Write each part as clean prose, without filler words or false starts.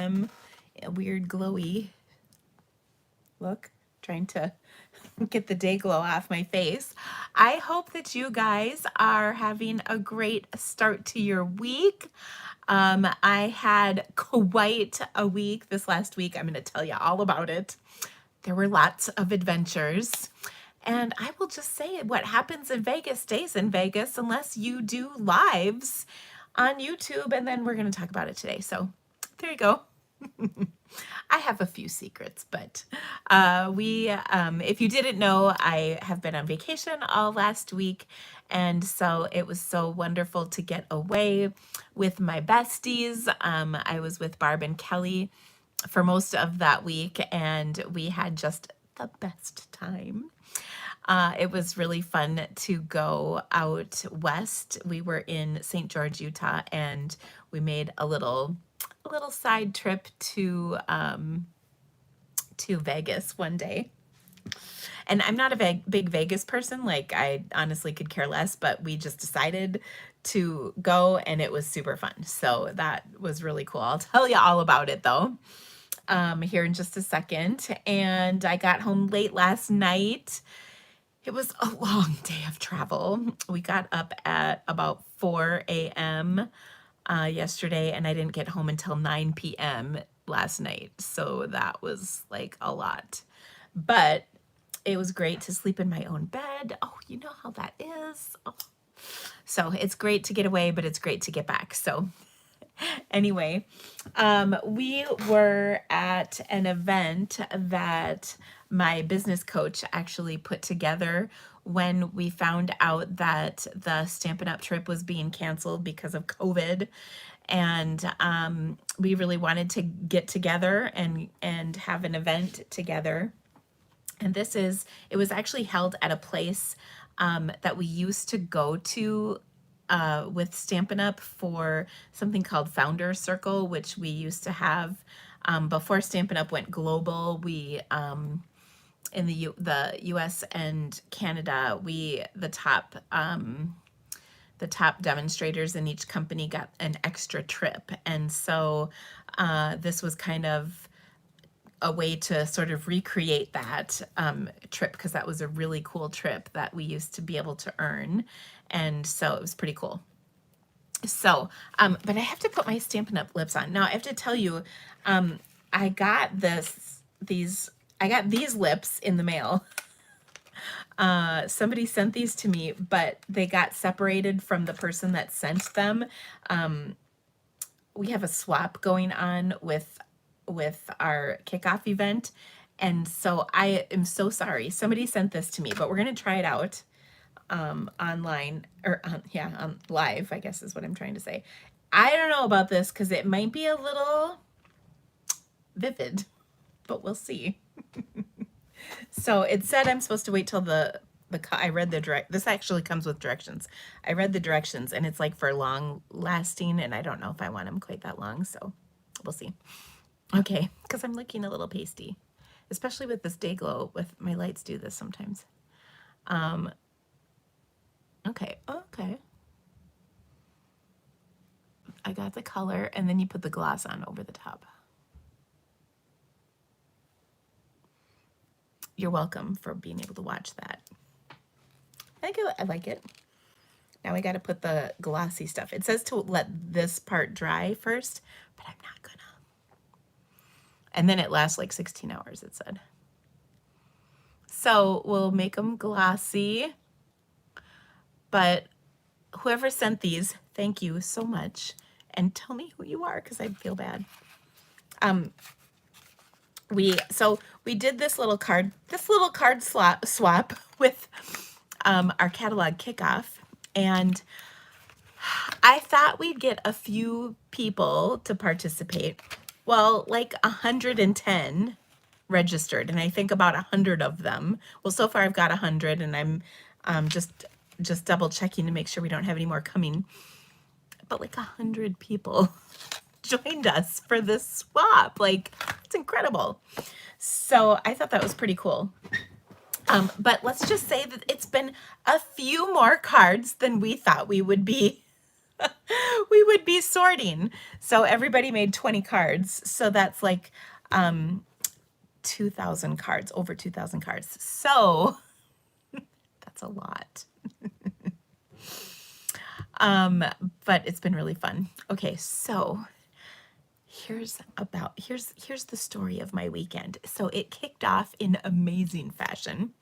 p.m. A weird glowy look, trying to get the day glow off my face. I hope that you guys are having a great start to your week. I had quite a week this last week. I'm going to tell you all about it. There were lots of adventures. And I will just say what happens in Vegas stays in Vegas unless you do lives on YouTube. And then we're going to talk about it today. So there you go. I have a few secrets, but if you didn't know, I have been on vacation all last week. And so it was so wonderful to get away with my besties. I was with Barb and Kelly for most of that week, and we had just the best time. It was really fun to go out west. We were in St. George, Utah, and we made a little side trip to Vegas one day. And I'm not a big Vegas person. Like, I honestly could care less, but we just decided to go, and it was super fun. So that was really cool. I'll tell you all about it though here in just a second. And I got home late last night. It was a long day of travel. We got up at about 4 a.m. Yesterday, and I didn't get home until 9 p.m. last night. So that was like a lot. But it was great to sleep in my own bed. Oh, you know how that is. Oh. So it's great to get away, but it's great to get back. So anyway, we were at an event that my business coach actually put together when we found out that the Stampin' Up trip was being canceled because of COVID. And we really wanted to get together and have an event together. And it was actually held at a place that we used to go to with Stampin' Up for something called Founder Circle, which we used to have before Stampin' Up went global. We in the U.S. and Canada, the top demonstrators in each company got an extra trip, and so this was kind of a way to sort of recreate that trip, because that was a really cool trip that we used to be able to earn. And so it was pretty cool. So, but I have to put my Stampin' Up lips on. Now I have to tell you, I got these lips in the mail. Somebody sent these to me, but they got separated from the person that sent them. We have a swap going on with our kickoff event. And so I am so sorry. Somebody sent this to me, but we're going to try it out online, or on live, I guess is what I'm trying to say. I don't know about this because it might be a little vivid, but we'll see. So it said I'm supposed to wait till I read this actually comes with directions. I read the directions, and it's like for long lasting, and I don't know if I want them quite that long, so we'll see. Okay, because I'm looking a little pasty, especially with this day glow. With my lights do this sometimes. Okay. I got the color, and then you put the gloss on over the top. You're welcome for being able to watch that. I like it. Now I got to put the glossy stuff. It says to let this part dry first, but I'm not gonna. And then it lasts like 16 hours, it said. So we'll make them glossy. But whoever sent these, thank you so much. And tell me who you are, because I feel bad. We did this little card swap with our catalog kickoff. And I thought we'd get a few people to participate. Well, like 110 registered, and I think about 100 of them. Well, so far I've got 100, and I'm just double checking to make sure we don't have any more coming. But like 100 people joined us for this swap. Like, it's incredible. So I thought that was pretty cool. But let's just say that it's been a few more cards than we thought we would be we would be sorting. So everybody made 20 cards. So that's like 2,000 cards, over 2,000 cards. So that's a lot. But it's been really fun. Okay, so here's the story of my weekend. So it kicked off in amazing fashion.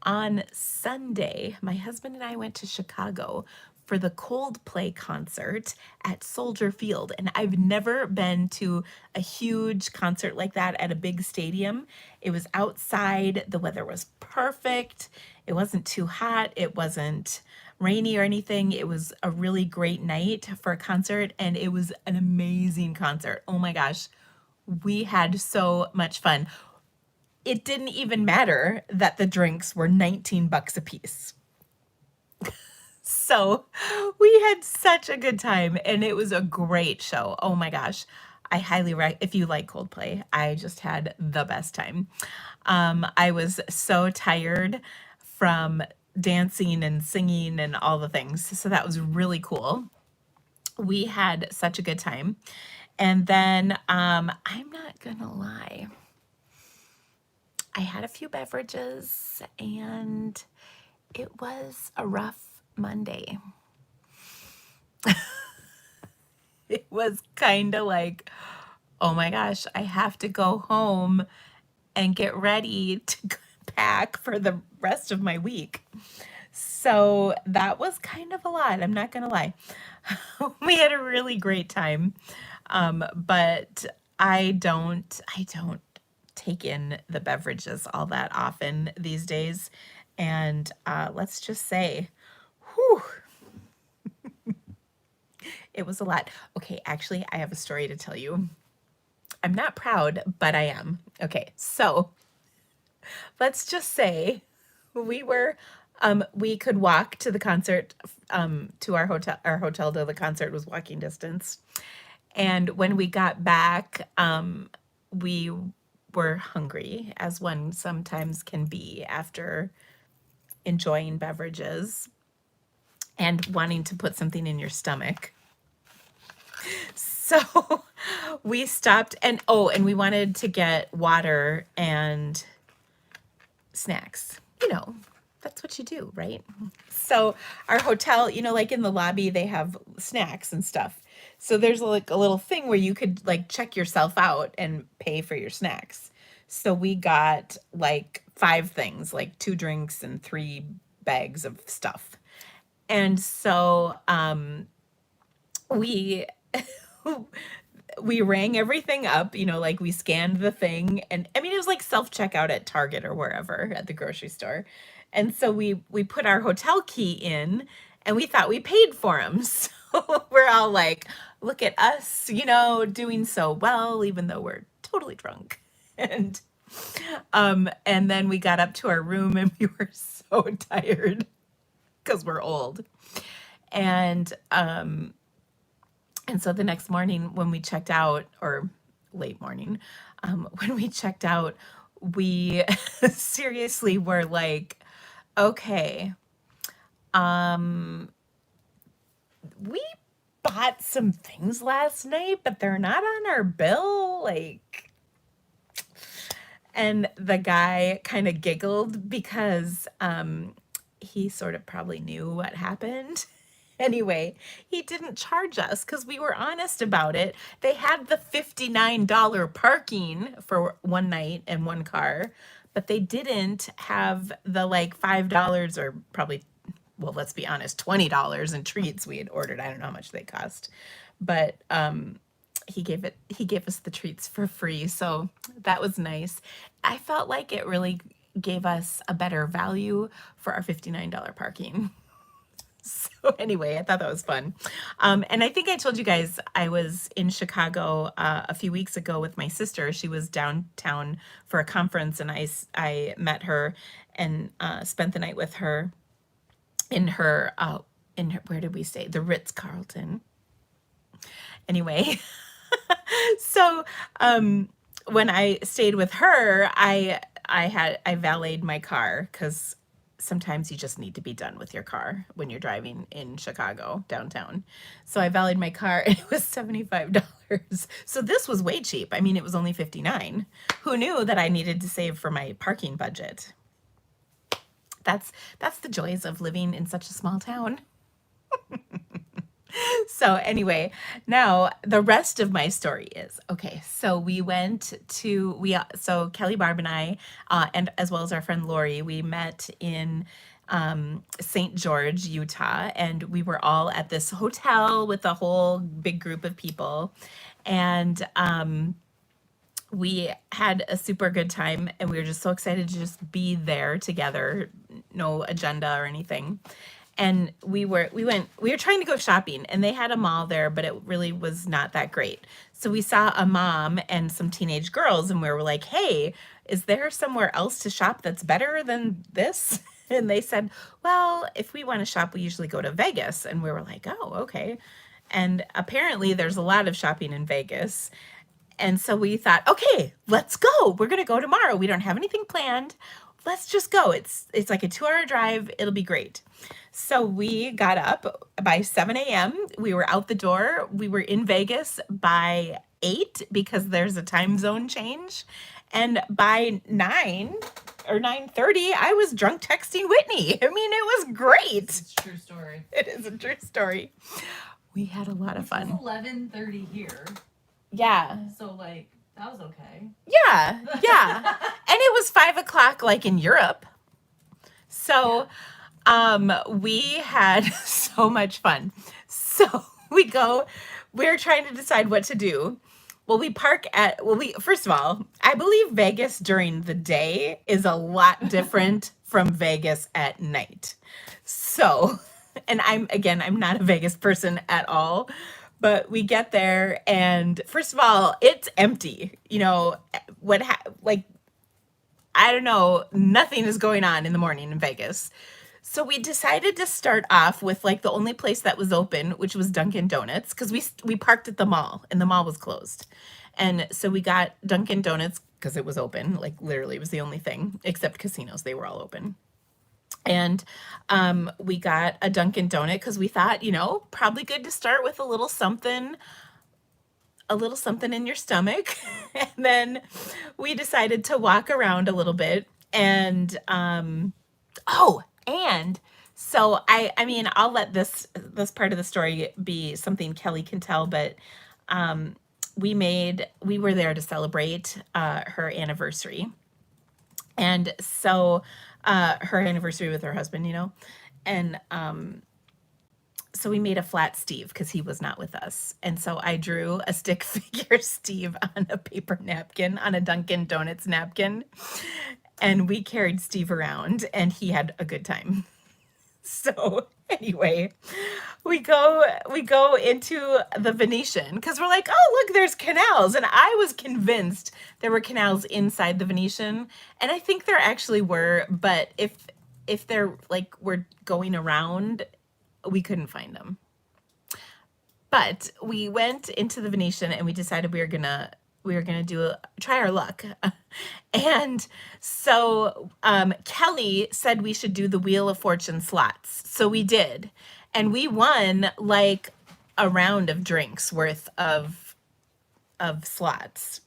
On Sunday, my husband and I went to Chicago for the Coldplay concert at Soldier Field. And I've never been to a huge concert like that at a big stadium. It was outside, the weather was perfect. It wasn't too hot, it wasn't rainy or anything. It was a really great night for a concert, and it was an amazing concert. Oh my gosh, we had so much fun. It didn't even matter that the drinks were 19 bucks a piece. So we had such a good time, and it was a great show. Oh my gosh. I highly if you like Coldplay, I just had the best time. I was so tired from dancing and singing and all the things. So that was really cool. We had such a good time. And then I'm not gonna lie, I had a few beverages and it was a rough Monday. It was kind of like, oh my gosh, I have to go home and get ready to pack for the rest of my week. So that was kind of a lot. I'm not gonna lie. We had a really great time. But I don't take in the beverages all that often these days. And let's just say, whew, it was a lot. Okay, actually, I have a story to tell you. I'm not proud, but I am. Okay, so let's just say we could walk to the concert, to our hotel. Our hotel to the concert was walking distance. And when we got back, we were hungry, as one sometimes can be after enjoying beverages and wanting to put something in your stomach. So we stopped and we wanted to get water and snacks. That's what you do, right? So our hotel, like in the lobby, they have snacks and stuff. So there's like a little thing where you could like check yourself out and pay for your snacks. So we got like 5 things, like 2 drinks and 3 bags of stuff. And so we we rang everything up, like we scanned the thing, and I mean it was like self-checkout at Target or wherever at the grocery store. And so we put our hotel key in and we thought we paid for them. So we're all like, look at us, doing so well, even though we're totally drunk. And then we got up to our room and we were so tired because we're old. And so the next morning when we checked out, or late morning, when we checked out, we seriously were like, okay, we bought some things last night, but they're not on our bill. And the guy kind of giggled because he sort of probably knew what happened. Anyway, he didn't charge us because we were honest about it. They had the $59 parking for one night and one car, but they didn't have the like $5 or probably, well, let's be honest, $20 in treats we had ordered. I don't know how much they cost, but he gave us the treats for free. So that was nice. I felt like it really gave us a better value for our $59 parking. So anyway, I thought that was fun. And I think I told you guys I was in Chicago a few weeks ago with my sister. She was downtown for a conference, and I met her and spent the night with her in her, where did we stay? The Ritz-Carlton. Anyway, so when I stayed with her, I valeted my car because sometimes you just need to be done with your car when you're driving in Chicago downtown. So I valeted my car and it was $75. So this was way cheap. I mean, it was only $59. Who knew that I needed to save for my parking budget? That's the joys of living in such a small town. So anyway, now the rest of my story is okay. So so Kelly, Barb, and I, and as well as our friend Lori, we met in St. George, Utah, and we were all at this hotel with a whole big group of people, and we had a super good time, and we were just so excited to just be there together, no agenda or anything. And we were trying to go shopping, and they had a mall there, but it really was not that great. So we saw a mom and some teenage girls, and we were like, hey, is there somewhere else to shop that's better than this? And they said, well, if we want to shop, we usually go to Vegas. And we were like, oh, okay. And apparently there's a lot of shopping in Vegas. And so we thought, okay, let's go. We're going to go tomorrow. We don't have anything planned. Let's just go. It's like a 2-hour drive. It'll be great. So we got up by 7 a.m. We were out the door. We were in Vegas by 8 because there's a time zone change. And by 9 or 9:30, I was drunk texting Whitney. I mean, it was great. It's a true story. It is a true story. We had a lot of fun. It's 11:30 here. Yeah. So like that was okay. Yeah. Yeah. And it was 5 o'clock like in Europe. So we had so much fun. So we're trying to decide what to do. Well, first of all, I believe Vegas during the day is a lot different from Vegas at night. So, and I'm not a Vegas person at all, but we get there and first of all, it's empty. You know, I don't know, nothing is going on in the morning in Vegas. So we decided to start off with like the only place that was open, which was Dunkin' Donuts, because we parked at the mall and the mall was closed. And so we got Dunkin' Donuts because it was open, like literally it was the only thing, except casinos, they were all open. And we got a Dunkin' Donut because we thought, you know, probably good to start with a little something in your stomach. And then we decided to walk around a little bit and and so I mean, I'll let this part of the story be something Kelly can tell, but we were there to celebrate her anniversary. And so her anniversary with her husband, you know, and so we made a flat Steve because he was not with us. And so I drew a stick figure Steve on a paper napkin, on a Dunkin' Donuts napkin. And we carried Steve around and he had a good time. So anyway, we go into the Venetian because we're like, oh, look, there's canals. And I was convinced there were canals inside the Venetian. And I think there actually were, but if they're like, we're going around, we couldn't find them. But we went into the Venetian and we decided we were gonna try our luck. And so Kelly said we should do the Wheel of Fortune slots. So we did. And we won like a round of drinks worth of slots,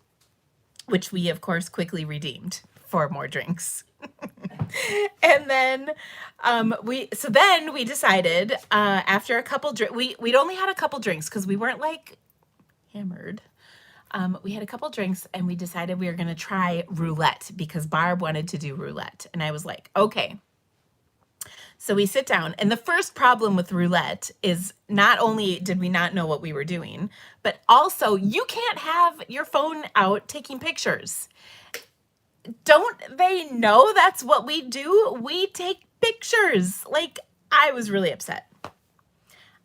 which we of course quickly redeemed for more drinks. And then we decided after a couple we'd only had a couple drinks because we weren't like hammered. We had a couple drinks and we decided we were going to try roulette because Barb wanted to do roulette. And I was like, okay. So we sit down, and the first problem with roulette is not only did we not know what we were doing, but also you can't have your phone out taking pictures. Don't they know that's what we do? We take pictures. Like, I was really upset.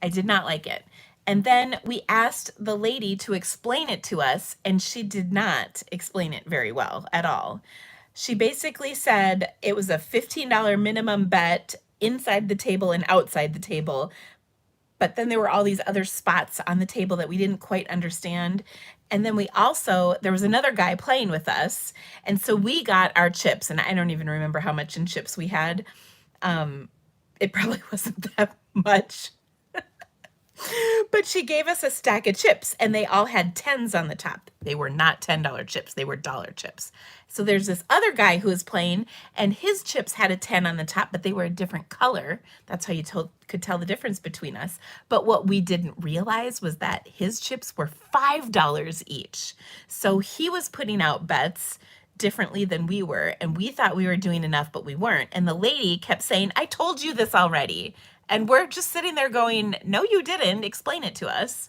I did not like it. And then we asked the lady to explain it to us, and she did not explain it very well at all. She basically said it was a $15 minimum bet inside the table and outside the table. But then there were all these other spots on the table that we didn't quite understand. And then there was another guy playing with us. And so we got our chips, and I don't even remember how much in chips we had. It probably wasn't that much. But she gave us a stack of chips and they all had 10s on the top. They were not $10 chips, they were dollar chips. So there's this other guy who was playing and his chips had a 10 on the top, but they were a different color. That's how you could tell the difference between us. But what we didn't realize was that his chips were $5 each. So he was putting out bets differently than we were, and we thought we were doing enough, but we weren't. And the lady kept saying, I told you this already. And we're just sitting there going, no, you didn't. Explain it to us.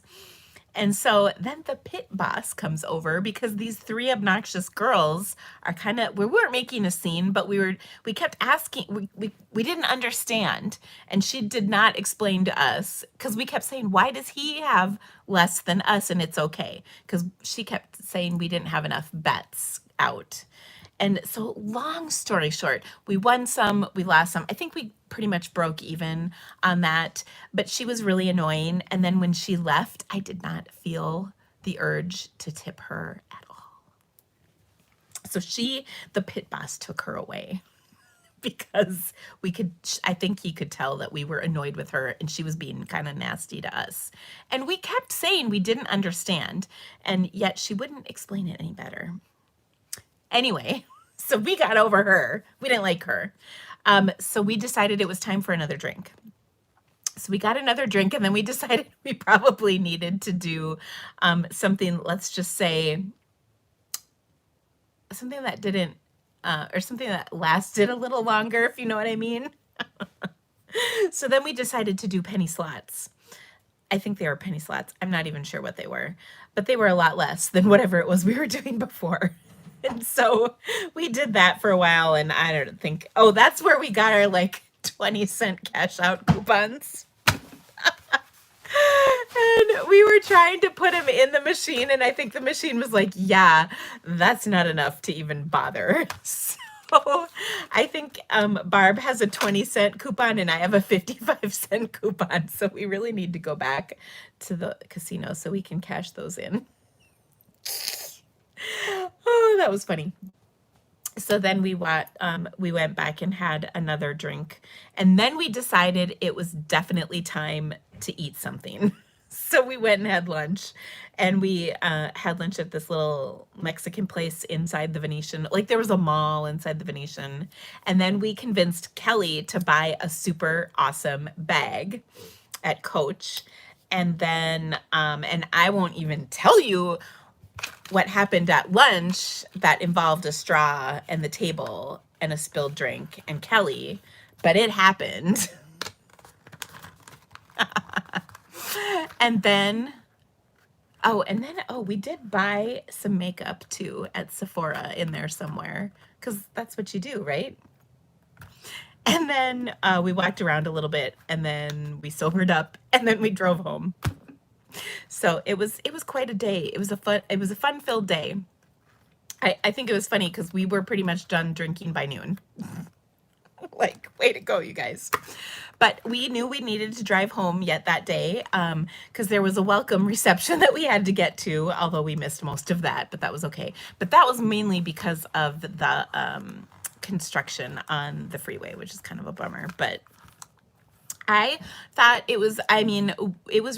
And so then the pit boss comes over because these three obnoxious girls are kind of, we weren't making a scene, but we kept asking, we didn't understand. And she did not explain to us because we kept saying, why does he have less than us and it's okay? Because she kept saying we didn't have enough bets out. And so long story short, we won some, we lost some. I think we pretty much broke even on that, but she was really annoying. And then when she left, I did not feel the urge to tip her at all. So the pit boss took her away because I think he could tell that we were annoyed with her and she was being kind of nasty to us. And we kept saying we didn't understand, and yet she wouldn't explain it any better. Anyway, so we got over her. We didn't like her. So we decided it was time for another drink. So we got another drink and then we decided we probably needed to do something, let's just say, something that didn't, or something that lasted a little longer, if you know what I mean. So then we decided to do penny slots. I think they were penny slots. I'm not even sure what they were, but they were a lot less than whatever it was we were doing before. And so we did that for a while, and I don't think, oh, that's where we got our like 20-cent cash out coupons. And we were trying to put them in the machine, and I think the machine was like, yeah, that's not enough to even bother. So I think Barb has a 20-cent coupon and I have a 55-cent coupon. So we really need to go back to the casino so we can cash those in. Oh, that was funny. So then we went back and had another drink, and then we decided it was definitely time to eat something. So we went and had lunch, and we had lunch at this little Mexican place inside the Venetian. Like there was a mall inside the Venetian, and then we convinced Kelly to buy a super awesome bag at Coach, and then and I won't even tell you what happened at lunch that involved a straw and the table and a spilled drink and Kelly, but it happened. And then, we did buy some makeup too at Sephora in there somewhere, because that's what you do, right? And then we walked around a little bit, and then we sobered up, and then we drove home. So it was quite a day. It was a fun-filled day. I think it was funny because we were pretty much done drinking by noon. Like, way to go, you guys. But we knew we needed to drive home yet that day because there was a welcome reception that we had to get to, although we missed most of that, but that was okay. But that was mainly because of the construction on the freeway, which is kind of a bummer. But I thought it was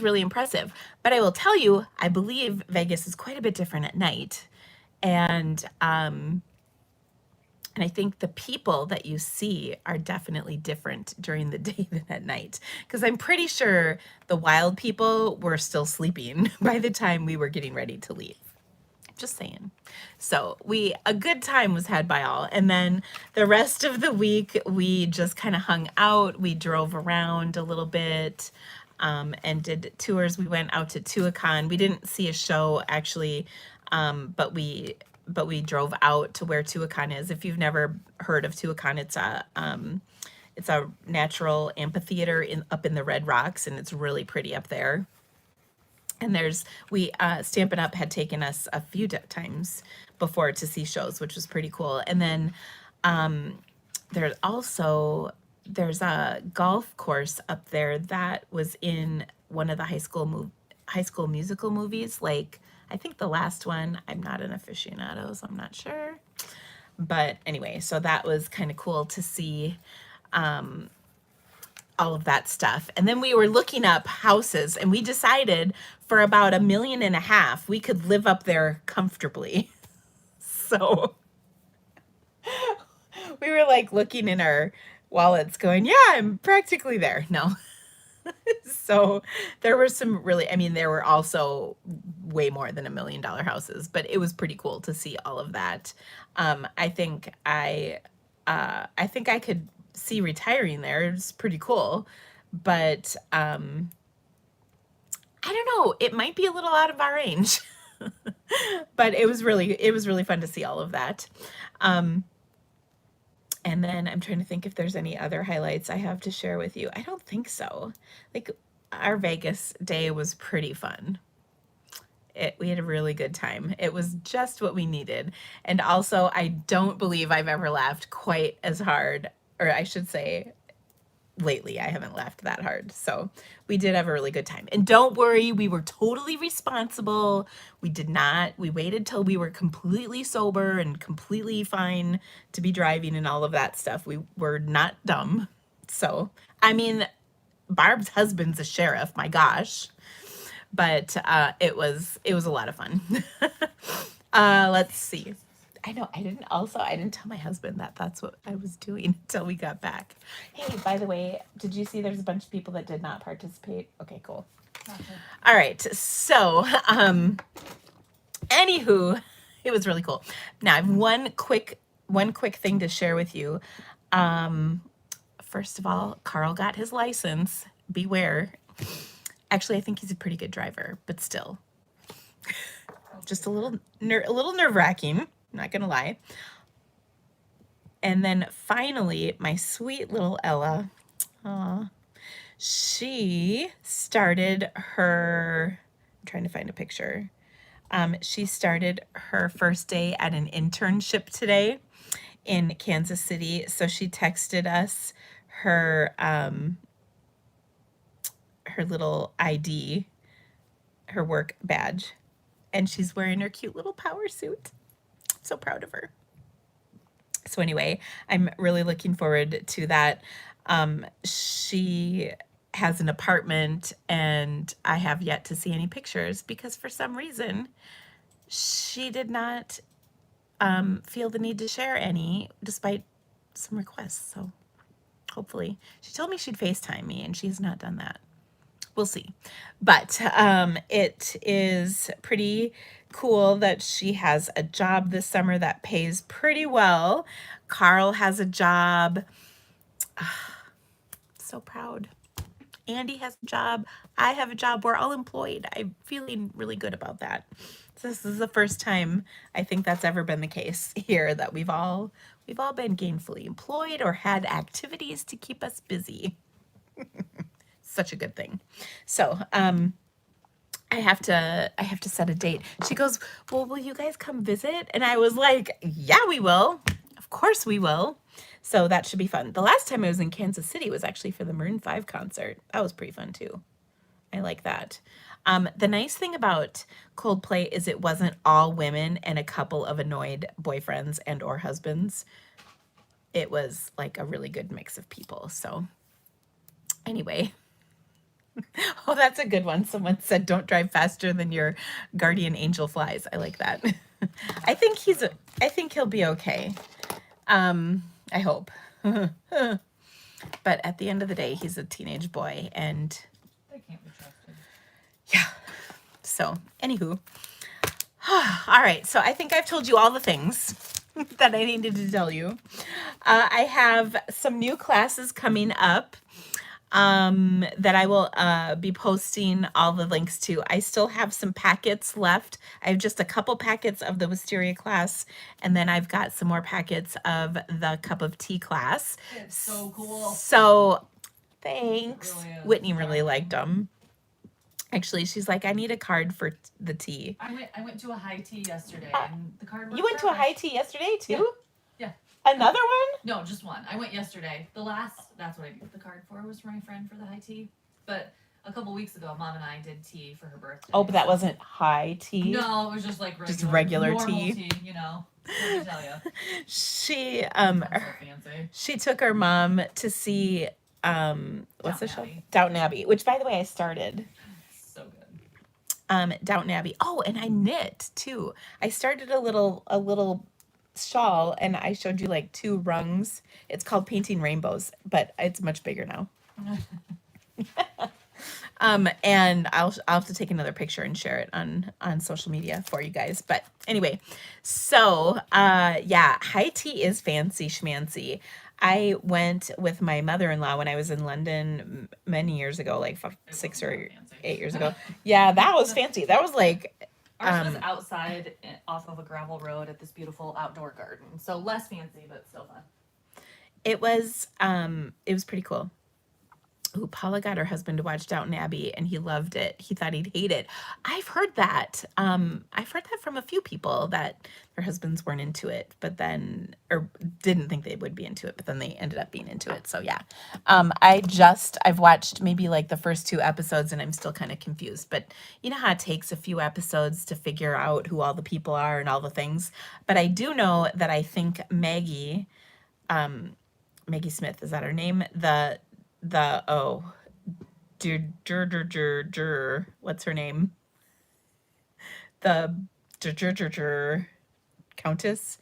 really impressive. But I will tell you, I believe Vegas is quite a bit different at night. And I think the people that you see are definitely different during the day than at night. Because I'm pretty sure the wild people were still sleeping by the time we were getting ready to leave. Just saying. So a good time was had by all. And then the rest of the week, we just kind of hung out. We drove around a little bit and did tours. We went out to Tuacahn. We didn't see a show actually, but we drove out to where Tuacahn is. If you've never heard of Tuacahn, it's a natural amphitheater up in the Red Rocks, and it's really pretty up there. And Stampin' Up had taken us a few times before to see shows, which was pretty cool. And then there's a golf course up there that was in one of the High School Musical movies. Like, I think the last one, I'm not an aficionado, so I'm not sure. But anyway, so that was kind of cool to see all of that stuff. And then we were looking up houses, and we decided for about $1.5 million we could live up there comfortably. So we were like looking in our wallets going, yeah, I'm practically there. No. So there were some really, I mean, there were also way more than $1 million houses, but it was pretty cool to see all of that. I think I could see retiring there. It's pretty cool, but I don't know. It might be a little out of our range, but it was really fun to see all of that. And then I'm trying to think if there's any other highlights I have to share with you. I don't think so. Like, our Vegas day was pretty fun. We had a really good time. It was just what we needed. And also, I don't believe I've ever laughed quite as hard, or I should say, lately I haven't laughed that hard. So we did have a really good time. And don't worry, we were totally responsible. We waited till we were completely sober and completely fine to be driving and all of that stuff. We were not dumb. So, I mean, Barb's husband's a sheriff, my gosh. But it was a lot of fun. Let's see. I know, I didn't tell my husband that that's what I was doing until we got back. Hey, by the way, did you see there's a bunch of people that did not participate? Okay, cool. Okay. All right, so, anywho, it was really cool. Now, I have one quick thing to share with you. First of all, Carl got his license. Beware. Actually, I think he's a pretty good driver, but still. Just a little nerve-wracking. Not gonna lie. And then finally, my sweet little Ella, she started her, I'm trying to find a picture. She started her first day at an internship today in Kansas City. So she texted us her little ID, her work badge, and she's wearing her cute little power suit. So proud of her. So anyway, I'm really looking forward to that. She has an apartment, and I have yet to see any pictures because for some reason she did not feel the need to share any despite some requests. So hopefully, she told me she'd FaceTime me, and she has not done that. We'll see. But it is pretty cool that she has a job this summer that pays pretty well. Carl has a job. So proud. Andy has a job. I have a job. We're all employed. I'm feeling really good about that. So this is the first time I think that's ever been the case here, that we've all been gainfully employed or had activities to keep us busy. Such a good thing. So, I have to set a date. She goes, well, will you guys come visit? And I was like, yeah, we will. Of course we will. So that should be fun. The last time I was in Kansas City was actually for the Maroon 5 concert. That was pretty fun too. I like that. The nice thing about Coldplay is it wasn't all women and a couple of annoyed boyfriends and or husbands. It was like a really good mix of people. So anyway. Oh, that's a good one. Someone said, don't drive faster than your guardian angel flies. I like that. I think he'll be okay. I hope. But at the end of the day, he's a teenage boy, and They can't be trusted. yeah. So, anywho. All right. So I think I've told you all the things that I needed to tell you. I have some new classes coming up. That I will be posting all the links to. I still have some packets left. I have just a couple packets of the Wisteria class, and then I've got some more packets of the Cup of Tea class. It's so cool. So, thanks. It really is. Whitney really liked them. Actually, she's like, I need a card for the tea. I went to a high tea yesterday, and the card worked You went to a perfect. high tea yesterday, too? Yeah. Another one? No, just one. I went yesterday. That's what I used the card for, was for my friend for the high tea. But a couple weeks ago, Mom and I did tea for her birthday. Oh, but that wasn't high tea? No, it was just like regular Just regular normal tea? You know. Let me tell you. She I'm so fancy. she took her mom to see what's the show? Downton Abbey. Downton Abbey, which by the way I started. So good. Downton Abbey. Oh, and I knit too. I started a little shawl, and I showed you like 2 rungs. It's called Painting Rainbows, but it's much bigger now. And I'll have to take another picture and share it on social media for you guys. But anyway, so yeah, high tea is fancy schmancy. I went with my mother-in-law when I was in London many years ago, like 6 or 8 years ago. Yeah, that was fancy. That was like ours was outside off of a gravel road at this beautiful outdoor garden. So less fancy, but still fun. it was pretty cool. Ooh, Paula got her husband to watch Downton Abbey, and he loved it. He thought he'd hate it. I've heard that. I've heard that from a few people that their husbands weren't into it, but then, or didn't think they would be into it, but then they ended up being into it. So yeah, I've watched maybe like the first 2 episodes, and I'm still kind of confused. But you know how it takes a few episodes to figure out who all the people are and all the things. But I do know that I think Maggie Smith, is that her name? What's her name? The Countess.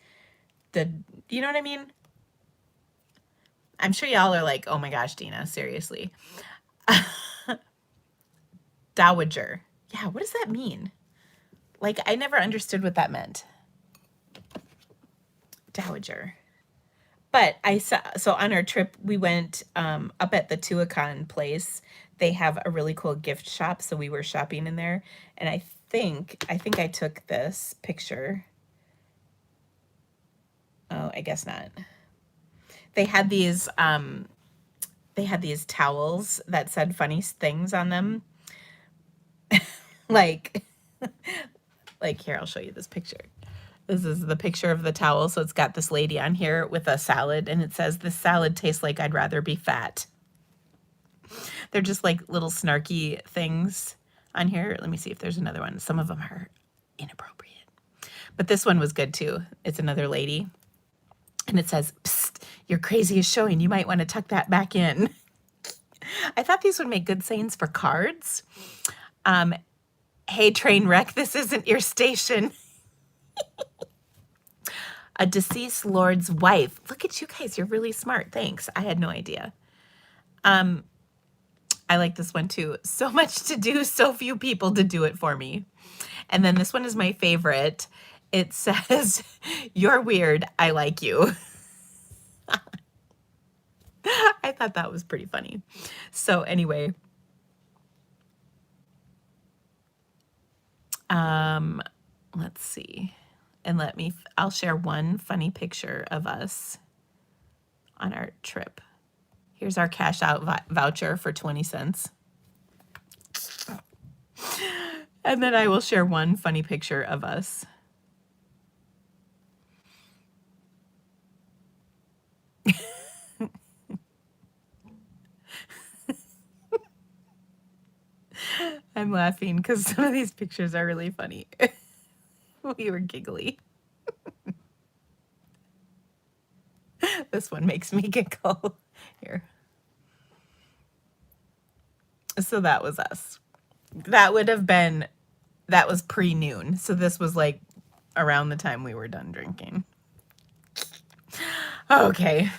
You know what I mean? I'm sure y'all are like, oh my gosh, Dina, seriously. Dowager. Yeah, what does that mean? Like, I never understood what that meant. Dowager. But I saw, so on our trip, we went up at the Tuacahn place. They have a really cool gift shop, so we were shopping in there. And I think I took this picture. Oh, I guess not. They had these towels that said funny things on them. like here, I'll show you this picture. This is the picture of the towel. So it's got this lady on here with a salad, and it says, "This salad tastes like I'd rather be fat." They're just like little snarky things on here. Let me see if there's another one. Some of them are inappropriate, but this one was good too. It's another lady, and it says, "Psst, your crazy is showing. You might want to tuck that back in." I thought these would make good sayings for cards. Hey, train wreck, this isn't your station. A deceased lord's wife. Look at you guys. You're really smart. Thanks. I had no idea. I like this one too. So much to do, so few people to do it for me. And then this one is my favorite. It says, "You're weird. I like you." I thought that was pretty funny. So anyway, let's see. And I'll share one funny picture of us on our trip. Here's our cash out voucher for 20 cents. And then I will share one funny picture of us. I'm laughing because some of these pictures are really funny. We were giggly. This one makes me giggle. Here. So that was us. That was pre-noon. So this was like around the time we were done drinking. Okay.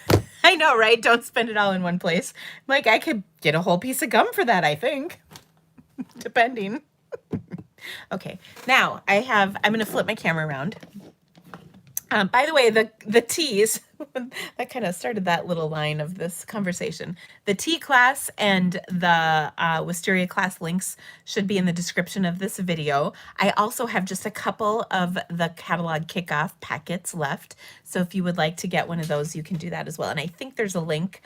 I know, right? Don't spend it all in one place. Like, I could get a whole piece of gum for that, I think. Depending. Okay, now I'm going to flip my camera around. By the way, the teas, that kind of started that little line of this conversation. The tea class and the Wisteria class links should be in the description of this video. I also have just a couple of the catalog kickoff packets left. So if you would like to get one of those, you can do that as well. And I think there's a link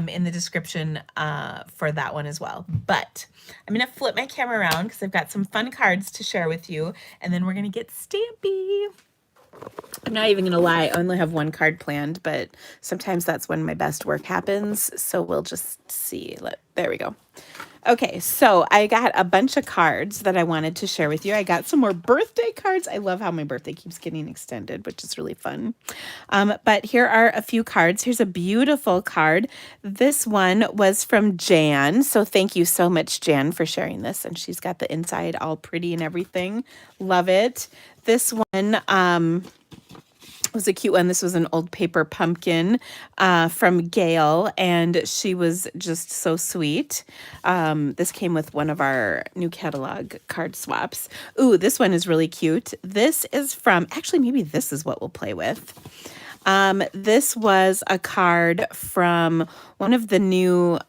in the description for that one as well. But I'm going to flip my camera around because I've got some fun cards to share with you. And then we're going to get Stampy. I'm not even going to lie, I only have one card planned, but sometimes that's when my best work happens. So we'll just see. There we go. Okay, so I got a bunch of cards that I wanted to share with you. I got some more birthday cards. I love how my birthday keeps getting extended, which is really fun. But here are a few cards. Here's a beautiful card. This one was from Jan. So thank you so much, Jan, for sharing this. And she's got the inside all pretty and everything. Love it. This one, was a cute one. This was an old paper pumpkin from Gail, and she was just so sweet. This came with one of our new catalog card swaps. Ooh, this one is really cute. This is from, actually, maybe this is what we'll play with. This was a card from one of the new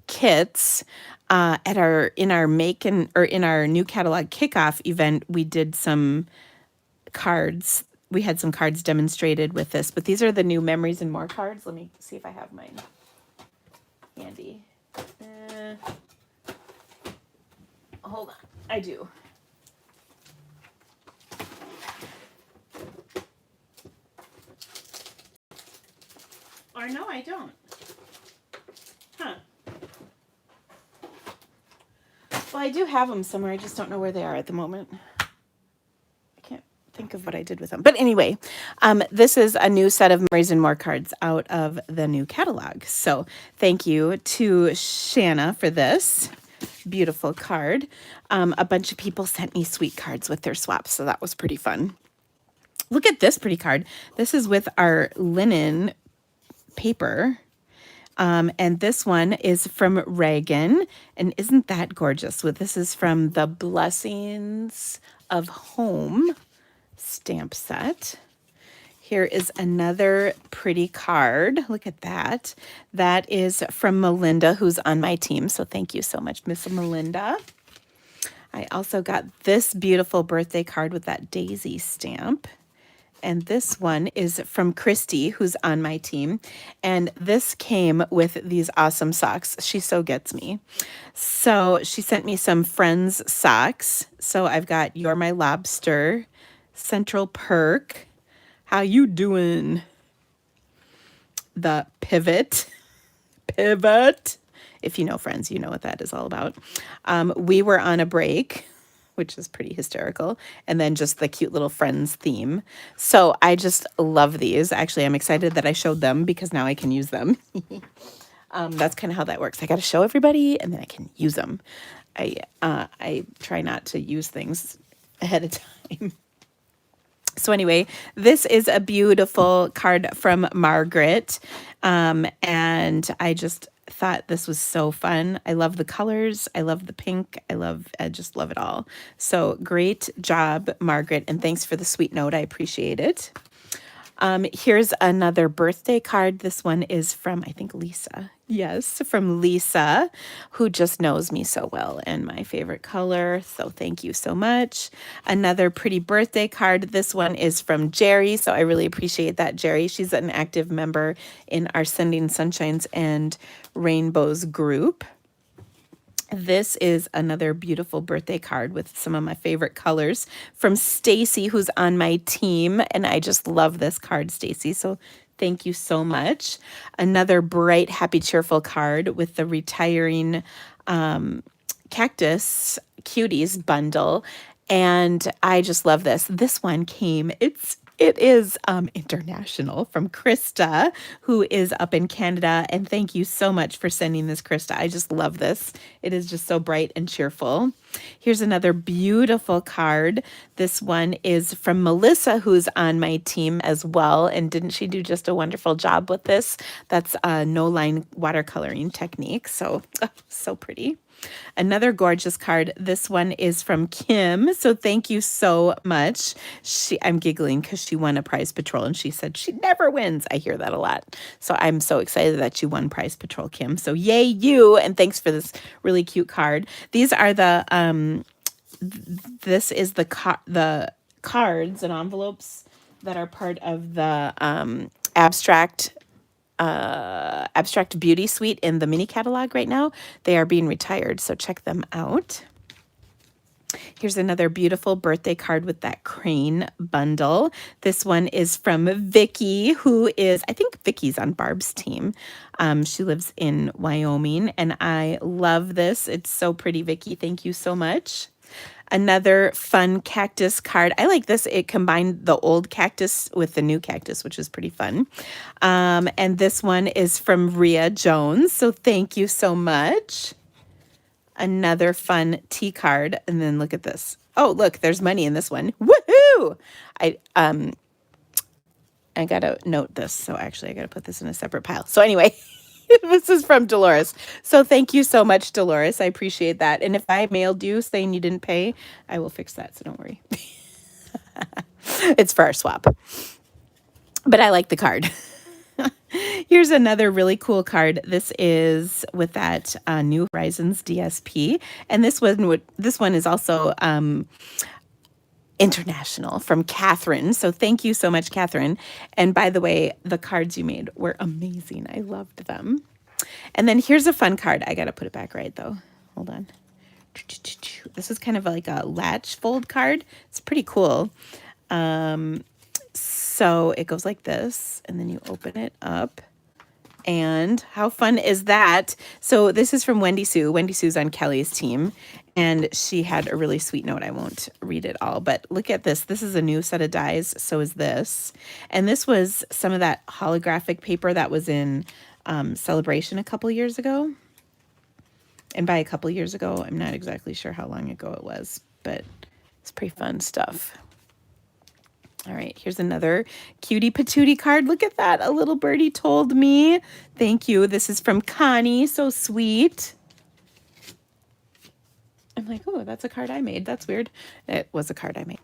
kits at our in our new catalog kickoff event. We did some cards. We had some cards demonstrated with this, but these are the new Memories and More cards. Let me see if I have mine handy. Hold on. I do. Or no, I don't. Huh. Well, I do have them somewhere. I just don't know where they are at the moment. Think of what I did with them. But anyway, this is a new set of Memories and More cards out of the new catalog. So thank you to Shanna for this beautiful card. A bunch of people sent me sweet cards with their swaps, so that was pretty fun. Look at this pretty card. This is with our linen paper. And this one is from Reagan. And isn't that gorgeous? Well, this is from the Blessings of Home stamp set. Here is another pretty card. Look at that. That is from Melinda, who's on my team. So thank you so much, Miss Melinda. I also got this beautiful birthday card with that daisy stamp. And this one is from Christy, who's on my team. And this came with these awesome socks. She so gets me. So she sent me some Friends socks. So I've got You're My Lobster, Central Perk, How You Doing? The Pivot. If you know Friends, you know what that is all about. We Were on a Break, which is pretty hysterical. And then just the cute little Friends theme. So I just love these. Actually, I'm excited that I showed them because now I can use them. That's kind of how that works. I got to show everybody and then I can use them. I try not to use things ahead of time. So anyway, this is a beautiful card from Margaret. And I just thought this was so fun. I love the colors. I love the pink. I just love it all. So great job, Margaret. And thanks for the sweet note. I appreciate it. Here's another birthday card. This one is from, I think, Lisa. Yes, from Lisa, who just knows me so well and my favorite color. So thank you so much. Another pretty birthday card. This one is from Jerry. So I really appreciate that, Jerry. She's an active member in our Sending Sunshines and Rainbows group. This is another beautiful birthday card with some of my favorite colors from Stacy, who's on my team. And I just love this card, Stacy. So thank you so much. Another bright, happy, cheerful card with the Retiring Cactus Cuties bundle. And I just love this. This one came, it is international, from Krista, who is up in Canada. And thank you so much for sending this, Krista. I just love this. It is just so bright and cheerful. Here's another beautiful card. This one is from Melissa, who's on my team as well. And didn't she do just a wonderful job with this? That's a no-line watercoloring technique. So, so pretty. Another gorgeous card. This one is from Kim. So thank you so much. I'm giggling because she won a Prize Patrol and she said she never wins. I hear that a lot. So I'm so excited that you won Prize Patrol, Kim. So yay you, and thanks for this really cute card. These are the this is the cards and envelopes that are part of the abstract Beauty Suite in the mini catalog right now. They are being retired, so check them out. Here's another beautiful birthday card with that crane bundle. This one is from Vicky, who is, I think Vicky's on Barb's team. She lives in Wyoming, and I love this. It's so pretty, Vicky. Thank you so much. Another fun cactus card. I like this. It combined the old cactus with the new cactus, which is pretty fun. And this one is from Rhea Jones. So thank you so much. Another fun tea card. And then look at this. Oh, look, there's money in this one. Woohoo! I gotta note this. So actually I gotta put this in a separate pile. So anyway, this is from Dolores. So thank you so much, Dolores. I appreciate that. And if I mailed you saying you didn't pay, I will fix that. So don't worry. It's for our swap. But I like the card. Here's another really cool card. This is with that New Horizons DSP. And this one is also international from Catherine. So thank you so much, Catherine. And by the way, the cards you made were amazing. I loved them. And then here's a fun card. I got to put it back right though. Hold on. This is kind of like a latch fold card. It's pretty cool. So it goes like this, and then you open it up. And how fun is that? So this is from Wendy Sue. Wendy Sue's on Kelly's team, and she had a really sweet note. I won't read it all, but look at this. This is a new set of dies. So is this. And this was some of that holographic paper that was in Celebration a couple years ago. And by a couple years ago, I'm not exactly sure how long ago it was, but it's pretty fun stuff. All right, here's another cutie patootie card. Look at that. A little birdie told me. Thank you. This is from Connie. So sweet. I'm like, oh, that's a card I made. That's weird. It was a card I made.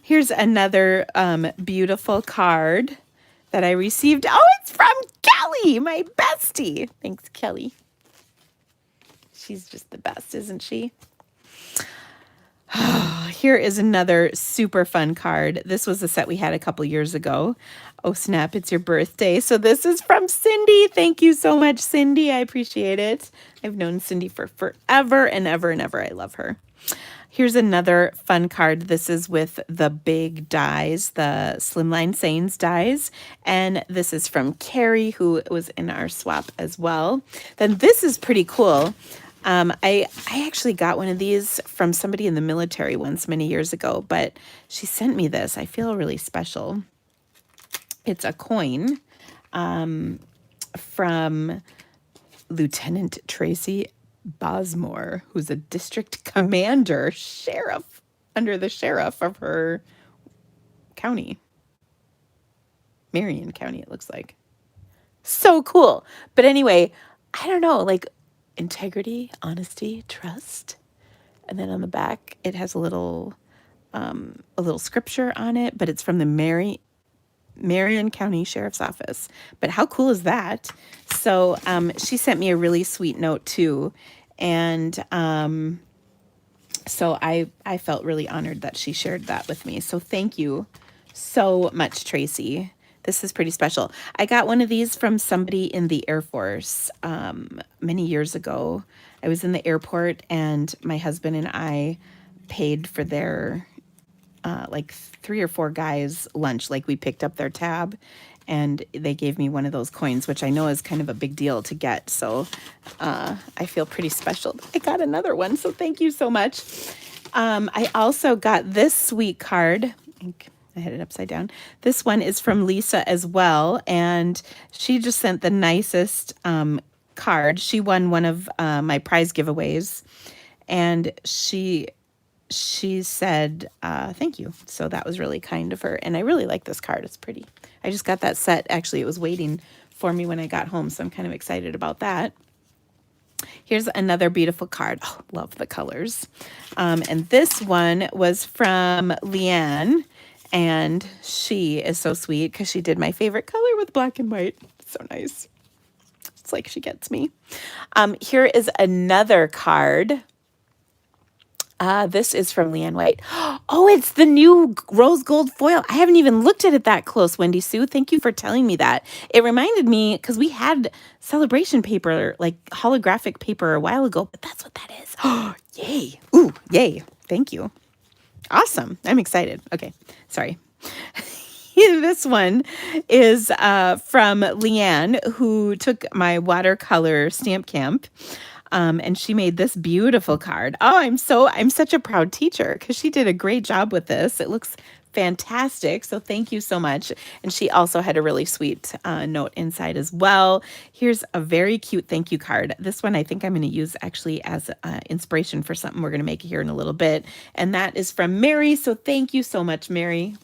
Here's another beautiful card that I received. Oh, it's from Kelly, my bestie. Thanks, Kelly. She's just the best, isn't she? Here is another super fun card. This was a set we had a couple years ago. Oh, snap, it's your birthday. So this is from Cindy. Thank you so much, Cindy. I appreciate it. I've known Cindy for forever and ever and ever. I love her. Here's another fun card. This is with the big dies, the Slimline Sayings dies. And this is from Carrie, who was in our swap as well. Then this is pretty cool. I actually got one of these from somebody in the military once many years ago, but she sent me this. I feel really special. It's a coin from Lieutenant Tracy Bosmore, who's a district commander, sheriff, under the sheriff of her county. Marion County, it looks like. So cool. But anyway, I don't know, like, integrity, honesty, trust. And then on the back, it has a little scripture on it, but it's from the Marion County Sheriff's Office. But how cool is that? So she sent me a really sweet note too. And so I felt really honored that she shared that with me. So thank you so much, Tracy. This is pretty special. I got one of these from somebody in the Air Force many years ago. I was in the airport, and my husband and I paid for their like 3 or 4 guys' lunch. Like, we picked up their tab, and they gave me one of those coins, which I know is kind of a big deal to get. So I feel pretty special. I got another one, so thank you so much. I also got this sweet card. I had it upside down. This one is from Lisa as well, and she just sent the nicest card. She won one of my prize giveaways, and she said thank you. So that was really kind of her, and I really like this card. It's pretty. I just got that set. Actually, it was waiting for me when I got home, so I'm kind of excited about that. Here's another beautiful card. Oh, love the colors. And this one was from Leanne. And she is so sweet because she did my favorite color with black and white. So nice. It's like she gets me. Here is another card. This is from Leanne White. Oh, it's the new rose gold foil. I haven't even looked at it that close, Wendy Sue. Thank you for telling me that. It reminded me, because we had celebration paper, like holographic paper a while ago, but that's what that is. Oh, yay. Ooh, yay. Thank you. Awesome. I'm excited. Okay. Sorry. This one is from Leanne, who took my watercolor stamp camp. And she made this beautiful card. Oh, I'm such a proud teacher because she did a great job with this. It looks fantastic. So thank you so much. And she also had a really sweet note inside as well. Here's a very cute thank you card. This one I think I'm going to use actually as inspiration for something we're going to make here in a little bit. And that is from Mary. So thank you so much, Mary.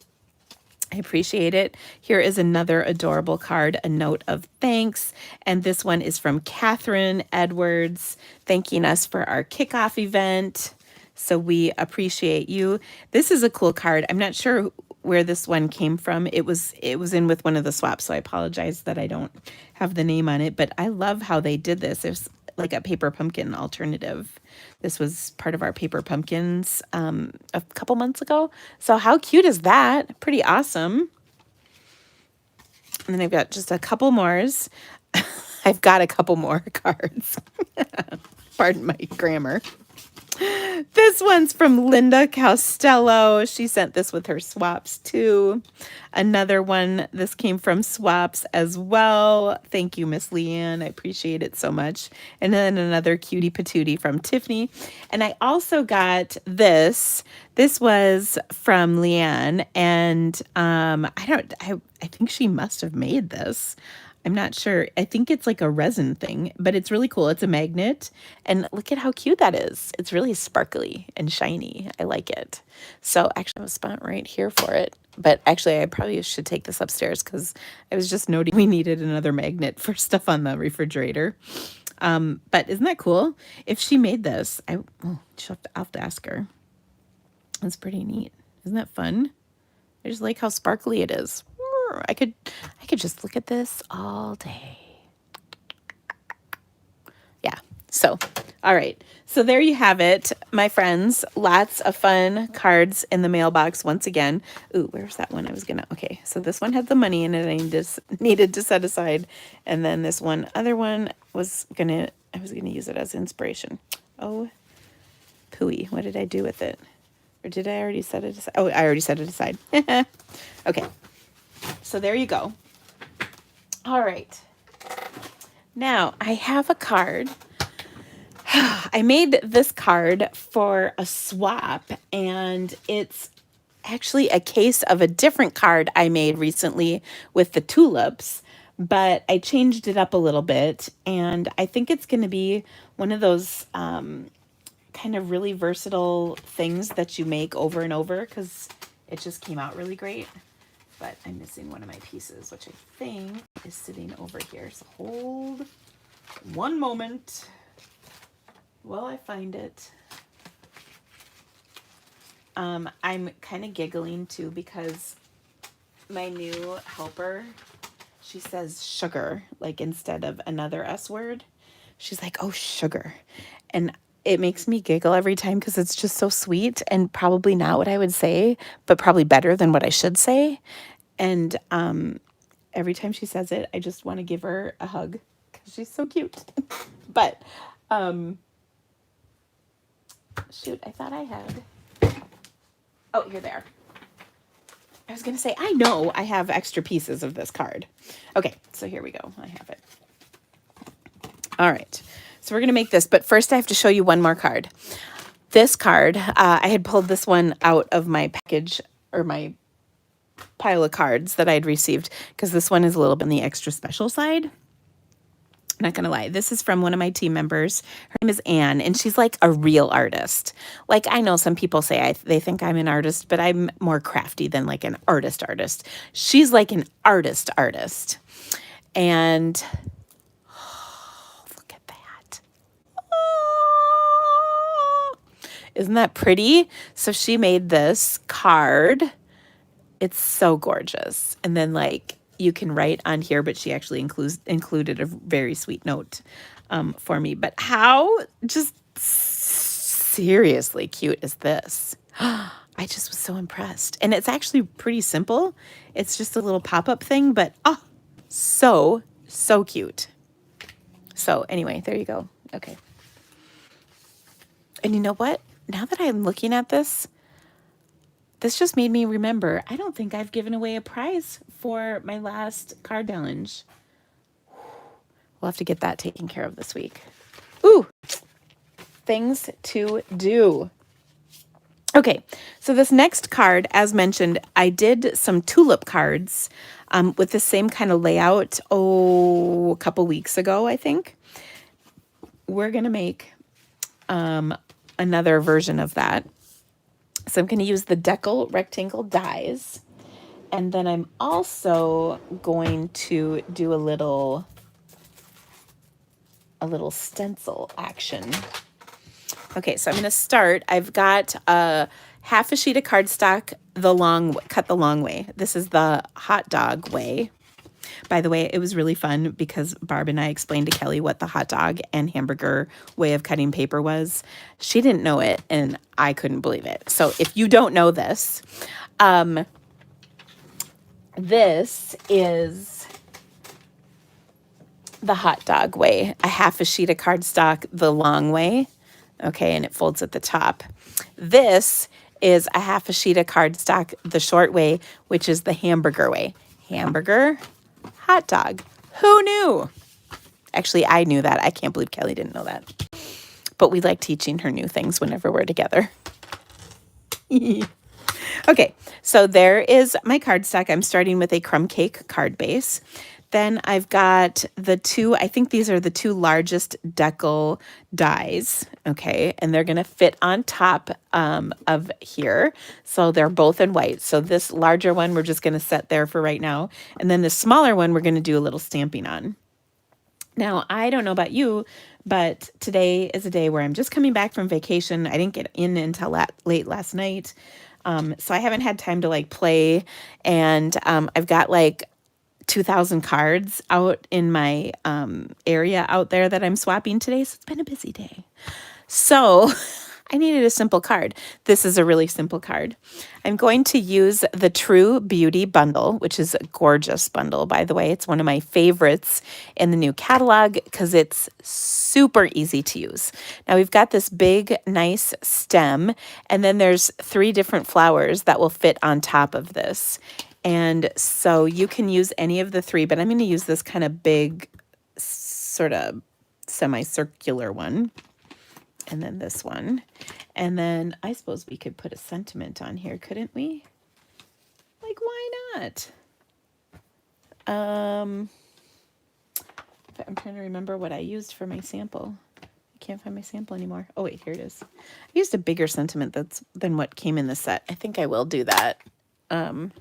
I appreciate it. Here is another adorable card, a note of thanks. And this one is from Catherine Edwards, thanking us for our kickoff event. So we appreciate you. This is a cool card. I'm not sure where this one came from. It was in with one of the swaps, so I apologize that I don't have the name on it, but I love how they did this. It's like a paper pumpkin alternative. This was part of our paper pumpkins a couple months ago. So how cute is that? Pretty awesome. And then I've got just a couple more. I've got a couple more cards. Pardon my grammar. This one's from Linda Costello. She sent this with her swaps too. Another one, this came from swaps as well. Thank you, Miss Leanne. I appreciate it so much. And then another cutie patootie from Tiffany. And I also got this. This was from Leanne, and I think she must have made this. I'm not sure. I think it's like a resin thing, but it's really cool. It's a magnet, and look at how cute that is. It's really sparkly and shiny. I like it. So actually I have a spot right here for it, but actually I probably should take this upstairs because I was just noting we needed another magnet for stuff on the refrigerator. But isn't that cool? If she made this, I'll have to ask her. That's pretty neat. Isn't that fun? I just like how sparkly it is. I could just look at this all day. Yeah. So, all right. So there you have it, my friends. Lots of fun cards in the mailbox once again. Ooh, where's that one? Okay. So this one had the money in it I needed to set aside. And then this other one I was gonna use it as inspiration. Oh, pooey. What did I do with it? Or did I already set it aside? Oh, I already set it aside. Okay. So there you go. All right. Now I have a card. I made this card for a swap, and it's actually a case of a different card I made recently with the tulips, but I changed it up a little bit, and I think it's going to be one of those kind of really versatile things that you make over and over because it just came out really great. But I'm missing one of my pieces, which I think is sitting over here. So hold one moment while I find it. I'm kind of giggling too because my new helper, she says sugar, like instead of another S word. She's like, oh, sugar. And it makes me giggle every time because it's just so sweet and probably not what I would say, but probably better than what I should say. And every time she says it, I just want to give her a hug because she's so cute. But shoot, I thought I had. Oh, here they are. I was going to say, I know I have extra pieces of this card. Okay, so here we go. I have it. All right. So we're going to make this, but first I have to show you one more card. This card, I had pulled this one out of my package or my pile of cards that I'd received because this one is a little bit on the extra special side. I'm not gonna lie, this is from one of my team members. Her name is Anne, and she's like a real artist. Like, I know some people say they think I'm an artist, but I'm more crafty than like an artist. She's like an artist. And oh, look at that. Oh, isn't that pretty? So she made this card. It's so gorgeous. And then like you can write on here, but she actually included a very sweet note for me. But how just seriously cute is this? I just was so impressed. And it's actually pretty simple. It's just a little pop-up thing, but oh, so cute. So anyway, there you go. Okay. And you know what? now that I'm looking at this, this just made me remember, I don't think I've given away a prize for my last card challenge. We'll have to get that taken care of this week. Ooh, things to do. Okay, so this next card, as mentioned, I did some tulip cards with the same kind of layout, a couple weeks ago, I think. We're going to make another version of that. So I'm going to use the Decal rectangle dies. And then I'm also going to do a little stencil action. Okay, so I'm going to start. I've got half a sheet of cardstock, cut the long way. This is the hot dog way. By the way, it was really fun because Barb and I explained to Kelly what the hot dog and hamburger way of cutting paper was. She didn't know it, and I couldn't believe it. So if you don't know this, this is the hot dog way. A half a sheet of cardstock the long way. Okay, and it folds at the top. This is a half a sheet of cardstock the short way, which is the hamburger way. Hamburger, hot dog. Who knew? Actually, I knew that. I can't believe Kelly didn't know that. But we like teaching her new things whenever we're together. Okay, so there is my cardstock. I'm starting with a crumb cake card base. Then I've got the two, I think these are the two largest decal dies, okay? And they're gonna fit on top of here. So they're both in white. So this larger one, we're just gonna set there for right now. And then the smaller one, we're gonna do a little stamping on. Now, I don't know about you, but today is a day where I'm just coming back from vacation. I didn't get in until late last night. So I haven't had time to like play. And I've got like 2,000 cards out in my area out there that I'm swapping today. So it's been a busy day. So I needed a simple card. This is a really simple card. I'm going to use the True Beauty bundle, which is a gorgeous bundle, by the way. It's one of my favorites in the new catalog because it's super easy to use. Now we've got this big, nice stem, and then there's 3 different flowers that will fit on top of this. And so you can use any of the 3, but I'm going to use this kind of big, sort of semicircular one. And then this one. And then I suppose we could put a sentiment on here, couldn't we? Like, why not? I'm trying to remember what I used for my sample. I can't find my sample anymore. Oh, wait, here it is. I used a bigger sentiment than what came in the set. I think I will do that. I'm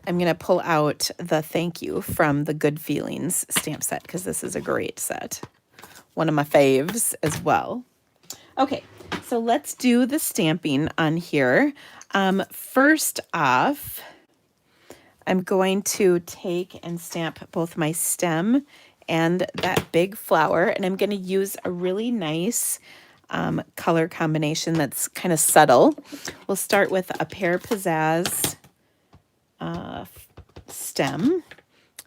going to pull out the thank you from the Good Feelings stamp set because this is a great set. One of my faves as well. Okay, so let's do the stamping on here. First off, I'm going to take and stamp both my stem and that big flower, and I'm going to use a really nice color combination that's kind of subtle. We'll start with a Pear Pizzazz stem,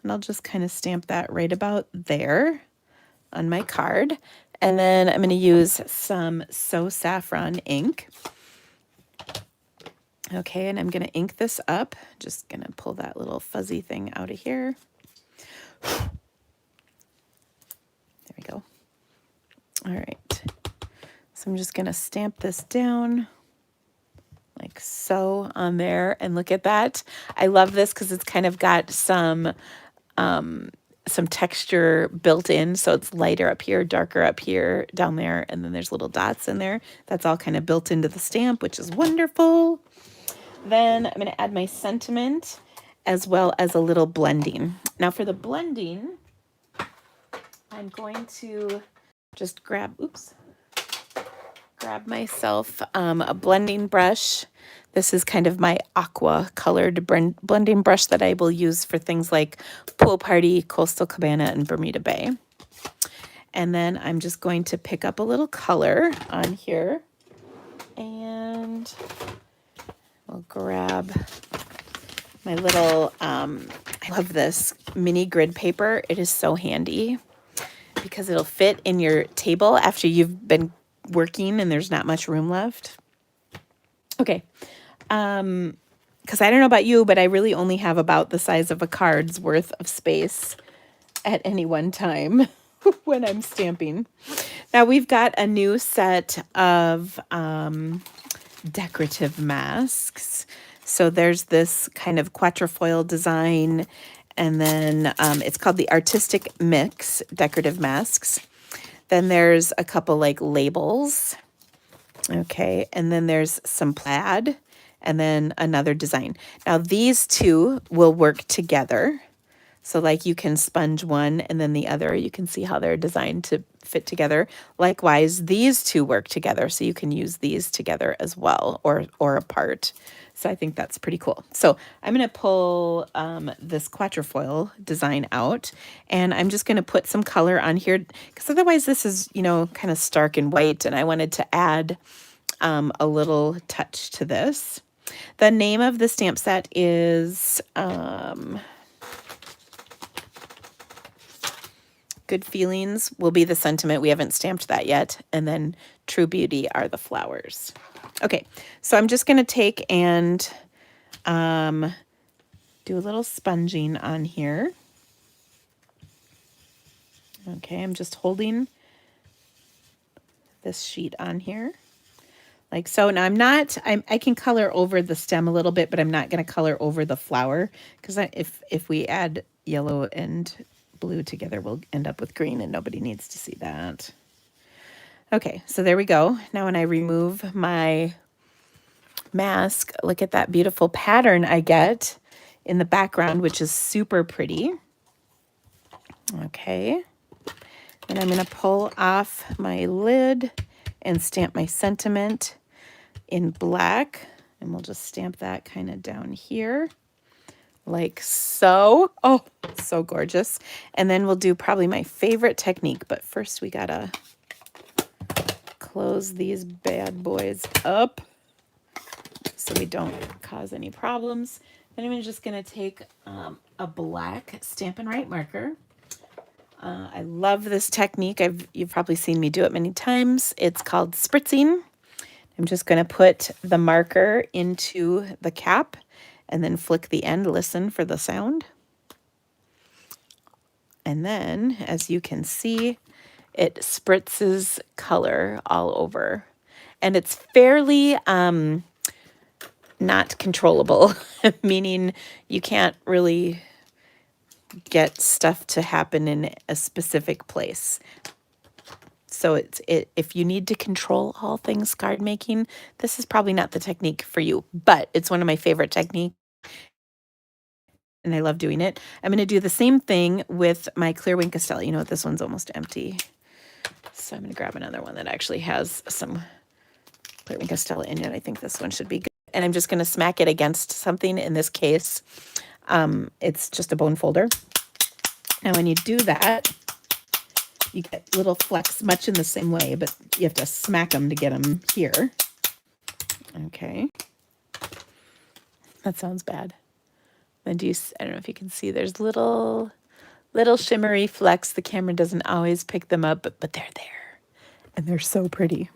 and I'll just kind of stamp that right about there on my card. And then I'm going to use some So Saffron ink. Okay, and I'm going to ink this up. Just going to pull that little fuzzy thing out of here. There we go. All right. So I'm just going to stamp this down like so on there. And look at that. I love this because it's kind of got some texture built in. So it's lighter up here, darker up here, down there. And then there's little dots in there. That's all kind of built into the stamp, which is wonderful. Then I'm going to add my sentiment as well as a little blending. Now for the blending, I'm going to just grab myself a blending brush. This is kind of my aqua colored blending brush that I will use for things like Pool Party, Coastal Cabana, and Bermuda Bay. And then I'm just going to pick up a little color on here, and I'll grab my little, I love this mini grid paper. It is so handy because it'll fit in your table after you've been working and there's not much room left. Okay. Because I don't know about you, but I really only have about the size of a card's worth of space at any one time when I'm stamping. Now we've got a new set of decorative masks. So there's this kind of quatrefoil design, and then it's called the Artistic Mix Decorative Masks. Then there's a couple like labels. Okay, and then there's some plaid, and then another design. Now these two will work together. So like you can sponge one and then the other, you can see how they're designed to fit together. Likewise, these two work together, so you can use these together as well, or apart. So I think that's pretty cool. So I'm going to pull this quatrefoil design out, and I'm just going to put some color on here, because otherwise this is, you know, kind of stark and white, and I wanted to add a little touch to this. The name of the stamp set is Good Feelings Will Be the Sentiment. We haven't stamped that yet. And then True Beauty Are the Flowers. Okay, so I'm just going to take and do a little sponging on here. Okay, I'm just holding this sheet on here like so. Now I can color over the stem a little bit, but I'm not going to color over the flower, because if we add yellow and blue together, we'll end up with green, and nobody needs to see that. Okay, so there we go. Now when I remove my mask, look at that beautiful pattern I get in the background, which is super pretty. Okay, and I'm going to pull off my lid and stamp my sentiment in black, and we'll just stamp that kind of down here like so. Oh, so gorgeous. And then we'll do probably my favorite technique, but first we gotta close these bad boys up so we don't cause any problems. Then I'm just gonna take a black Stampin' Write marker. I love this technique. You've probably seen me do it many times. It's called Spritzing. I'm just gonna put the marker into the cap and then flick the end, listen for the sound. And then, as you can see, it spritzes color all over. And it's fairly not controllable, meaning you can't really get stuff to happen in a specific place. So if you need to control all things card making, this is probably not the technique for you, but it's one of my favorite techniques, and I love doing it. I'm going to do the same thing with my clear wing Castella. You know what? This one's almost empty. So I'm going to grab another one that actually has some clear wing Castella in it. I think this one should be good. And I'm just going to smack it against something. In this case, it's just a bone folder. Now, when you do that, you get little flecks much in the same way, but you have to smack them to get them here. Okay. That sounds bad. Then I don't know if you can see, there's little shimmery flecks. The camera doesn't always pick them up, but they're there. And they're so pretty.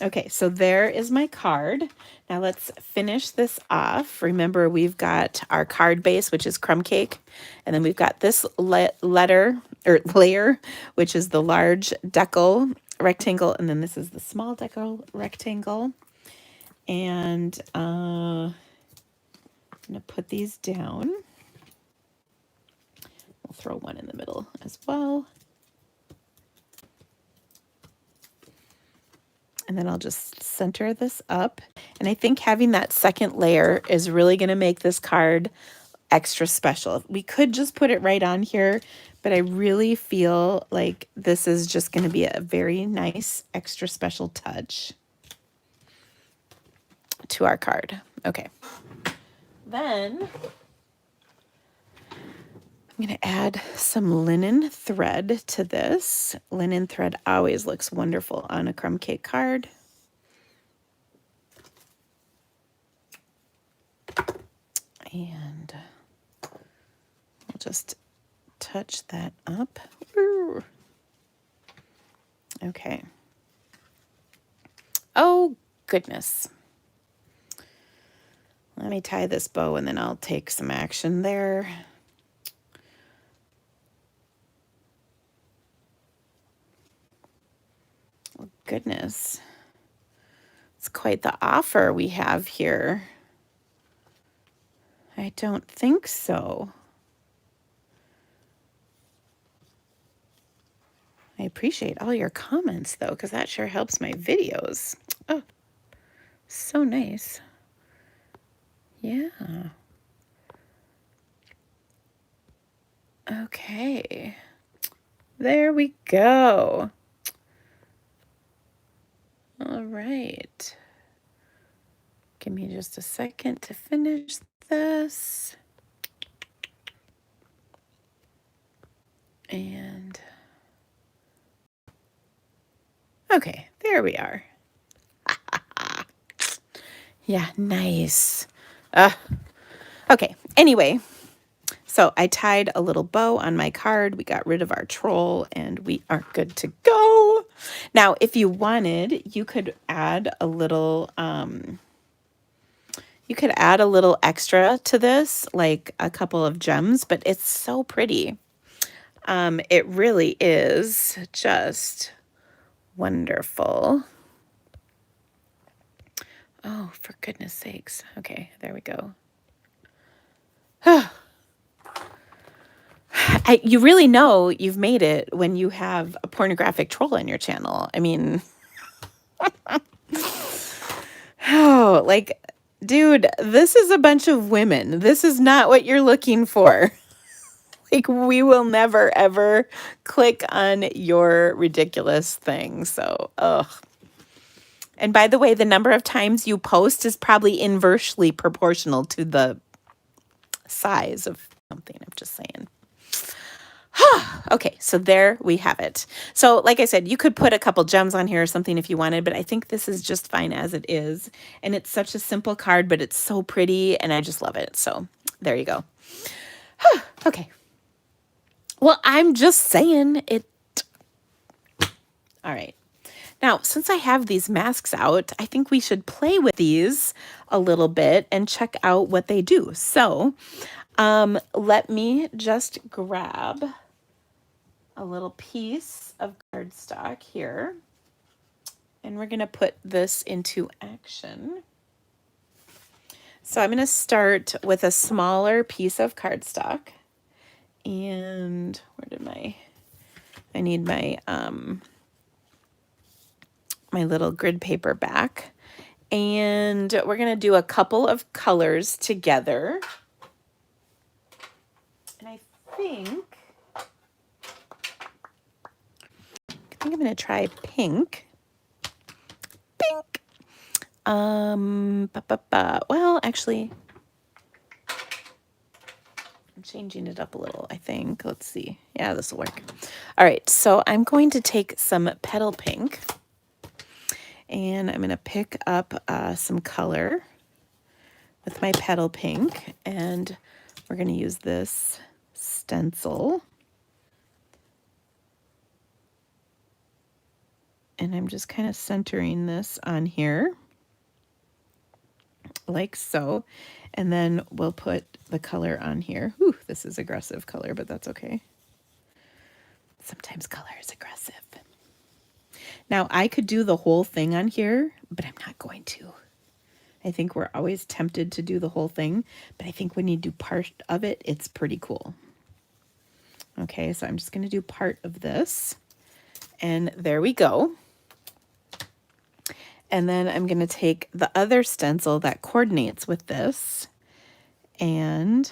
Okay, so there is my card. Now let's finish this off. Remember, we've got our card base, which is crumb cake. And then we've got this layer, which is the large decal rectangle. And then this is the small decal rectangle. And I'm going to put these down. We'll throw one in the middle as well. And then I'll just center this up. And I think having that second layer is really going to make this card extra special. We could just put it right on here, but I really feel like this is just going to be a very nice extra special touch to our card. Okay. Then I'm going to add some linen thread to this. Linen thread always looks wonderful on a crumb cake card. And I'll just touch that up. Ooh. Okay. Oh, goodness. Let me tie this bow and then I'll take some action there. Oh, goodness. It's quite the offer we have here. I don't think so. I appreciate all your comments, though, because that sure helps my videos. Oh, so nice. Yeah. Okay. There we go. All right. Give me just a second to finish this. And okay, there we are. Yeah, nice. Okay, anyway, so I tied a little bow on my card. We got rid of our troll and we are good to go. Now, if you wanted, you could add a little extra to this, like a couple of gems, but it's so pretty. It really is just wonderful. Oh, for goodness sakes. Okay, there we go. You really know you've made it when you have a pornographic troll on your channel. I mean, oh, like, dude, this is a bunch of women. This is not what you're looking for. Like, we will never, ever click on your ridiculous thing. So, ugh. And by the way, the number of times you post is probably inversely proportional to the size of something. I'm just saying. Okay, so there we have it. So like I said, you could put a couple gems on here or something if you wanted, but I think this is just fine as it is. And it's such a simple card, but it's so pretty and I just love it. So there you go. Okay. Well, I'm just saying it. All right. Now, since I have these masks out, I think we should play with these a little bit and check out what they do. So let me just grab a little piece of cardstock here, and we're going to put this into action. So I'm going to start with a smaller piece of cardstock, and where did I need my my little grid paper back, and we're going to do a couple of colors together. And I think I'm going to try pink. Pink. Well, actually, I'm changing it up a little, I think. Let's see. Yeah, this will work. All right, so I'm going to take some petal pink, and I'm going to pick up some color with my petal pink, and we're going to use this stencil. And I'm just kind of centering this on here, like so. And then we'll put the color on here. Whew, this is aggressive color, but that's okay. Sometimes color is aggressive. Now, I could do the whole thing on here, but I'm not going to. I think we're always tempted to do the whole thing, but I think when you do part of it, it's pretty cool. Okay, so I'm just going to do part of this. And there we go. And then I'm going to take the other stencil that coordinates with this, and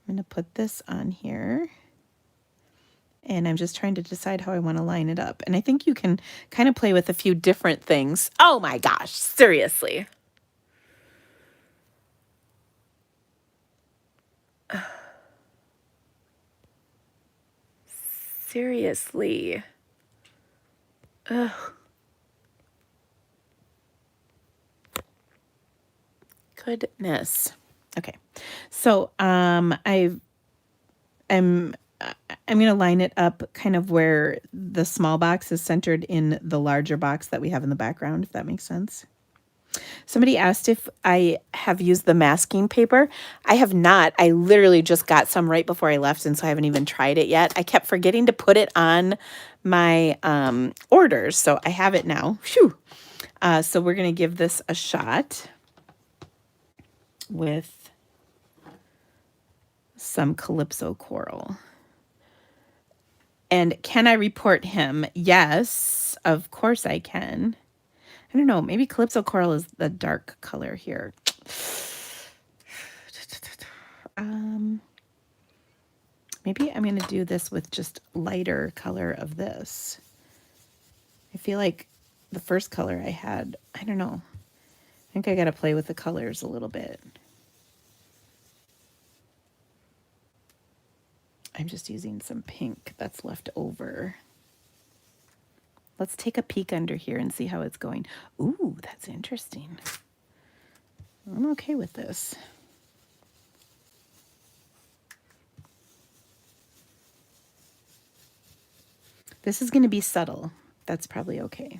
I'm going to put this on here. And I'm just trying to decide how I want to line it up. And I think you can kind of play with a few different things. Oh my gosh, seriously. Seriously. Ugh. Goodness. Okay. So I'm I'm going to line it up kind of where the small box is centered in the larger box that we have in the background, if that makes sense. Somebody asked if I have used the masking paper. I have not. I literally just got some right before I left, and so I haven't even tried it yet. I kept forgetting to put it on my orders, so I have it now. Phew. So we're going to give this a shot with some Calypso coral. And can I report him? Yes, of course I can. I don't know, maybe Calypso coral is the dark color here. Maybe I'm going to do this with just lighter color of this. I feel like the first color I had, I don't know. I think I got to play with the colors a little bit. I'm just using some pink that's left over. Let's take a peek under here and see how it's going. Ooh, that's interesting. I'm okay with this. This is going to be subtle. That's probably okay.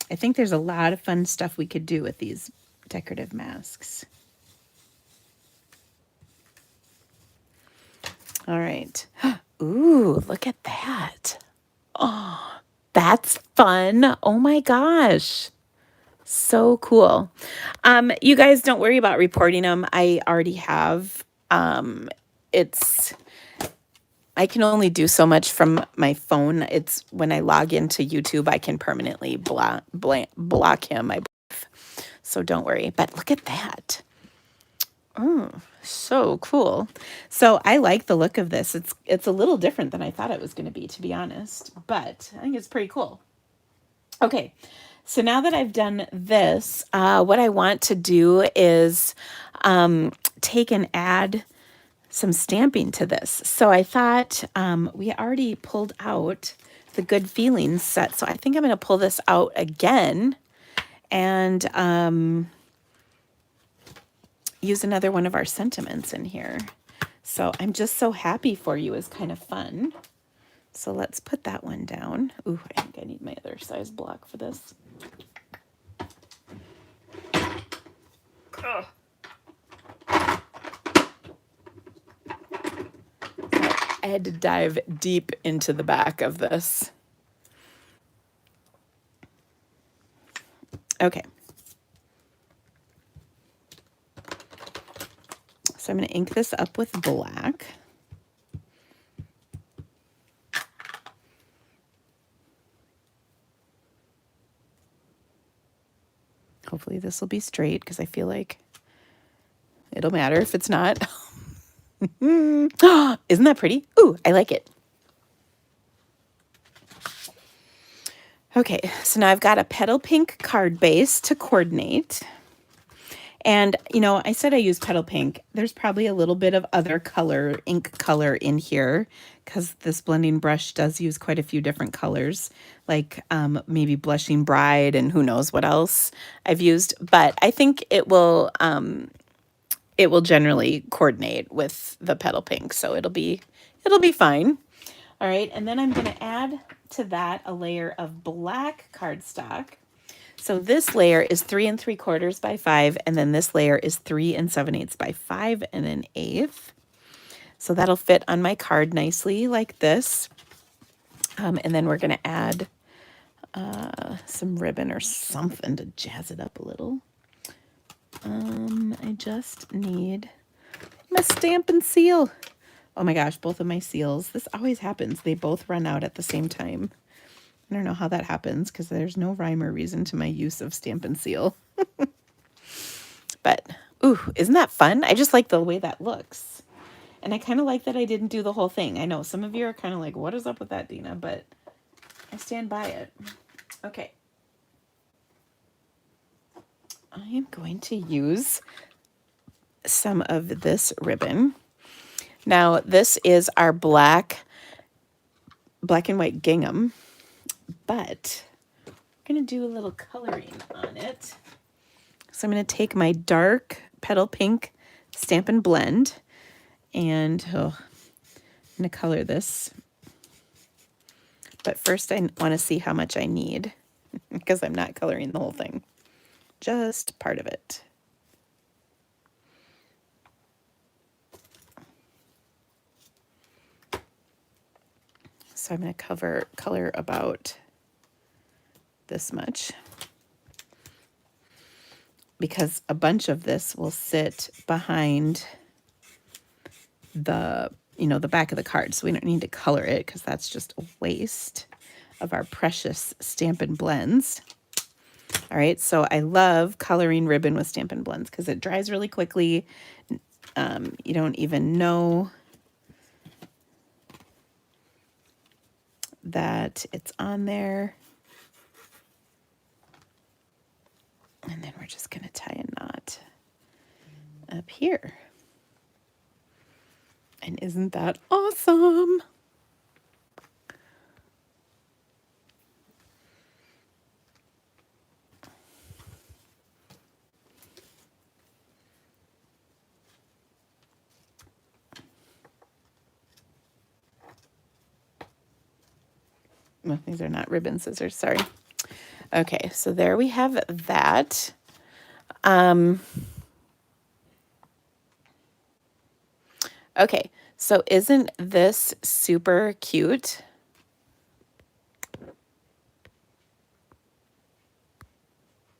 I think there's a lot of fun stuff we could do with these decorative masks. All right. Ooh, look at that. Oh, that's fun. Oh my gosh. So cool. You guys don't worry about reporting them. I already have. I can only do so much from my phone. It's when I log into YouTube, I can permanently block him, I believe. So don't worry. But look at that. Oh, so cool. So I like the look of this. It's a little different than I thought it was going to be, to be honest. But I think it's pretty cool. Okay. So now that I've done this, what I want to do is take and add some stamping to this. So I thought we already pulled out the Good Feelings set. So I think I'm going to pull this out again and use another one of our sentiments in here. So I'm just so happy for you is kind of fun. So let's put that one down. Ooh, I think I need my other size block for this. Ugh. I had to dive deep into the back of this. Okay. So I'm going to ink this up with black. Hopefully this will be straight because I feel like it'll matter if it's not. Isn't that pretty? Ooh, I like it. Okay, so now I've got a petal pink card base to coordinate. And, you know, I said I use petal pink. There's probably a little bit of other color, ink color in here because this blending brush does use quite a few different colors, like maybe Blushing Bride and who knows what else I've used. But I think it will generally coordinate with the petal pink, so it'll be fine. All right, and then I'm going to add to that a layer of black cardstock. So this layer is 3 3/4 by 5, and then this layer is 3 7/8 by 5 1/8. So that'll fit on my card nicely like this. And then we're going to add some ribbon or something to jazz it up a little. I just need my Stampin' Seal. Oh my gosh, both of my seals. This always happens. They both run out at the same time. I don't know how that happens because there's no rhyme or reason to my use of Stampin' Seal. But, ooh, isn't that fun? I just like the way that looks. And I kind of like that I didn't do the whole thing. I know some of you are kind of like, what is up with that, Dina? But I stand by it. Okay. I am going to use some of this ribbon. Now, this is our black and white gingham. But I'm going to do a little coloring on it. So I'm going to take my dark petal pink Stampin' Blend and going to color this. But first I want to see how much I need because I'm not coloring the whole thing. Just part of it. So I'm going to color about this much because a bunch of this will sit behind the, the back of the card. So we don't need to color it because that's just a waste of our precious Stampin' Blends. All right, so I love coloring ribbon with Stampin' Blends because it dries really quickly. You don't even know that it's on there. And then we're just going to tie a knot up here. And isn't that awesome? Well, these are not ribbon scissors, sorry. Okay, so there we have that. Okay, so isn't this super cute?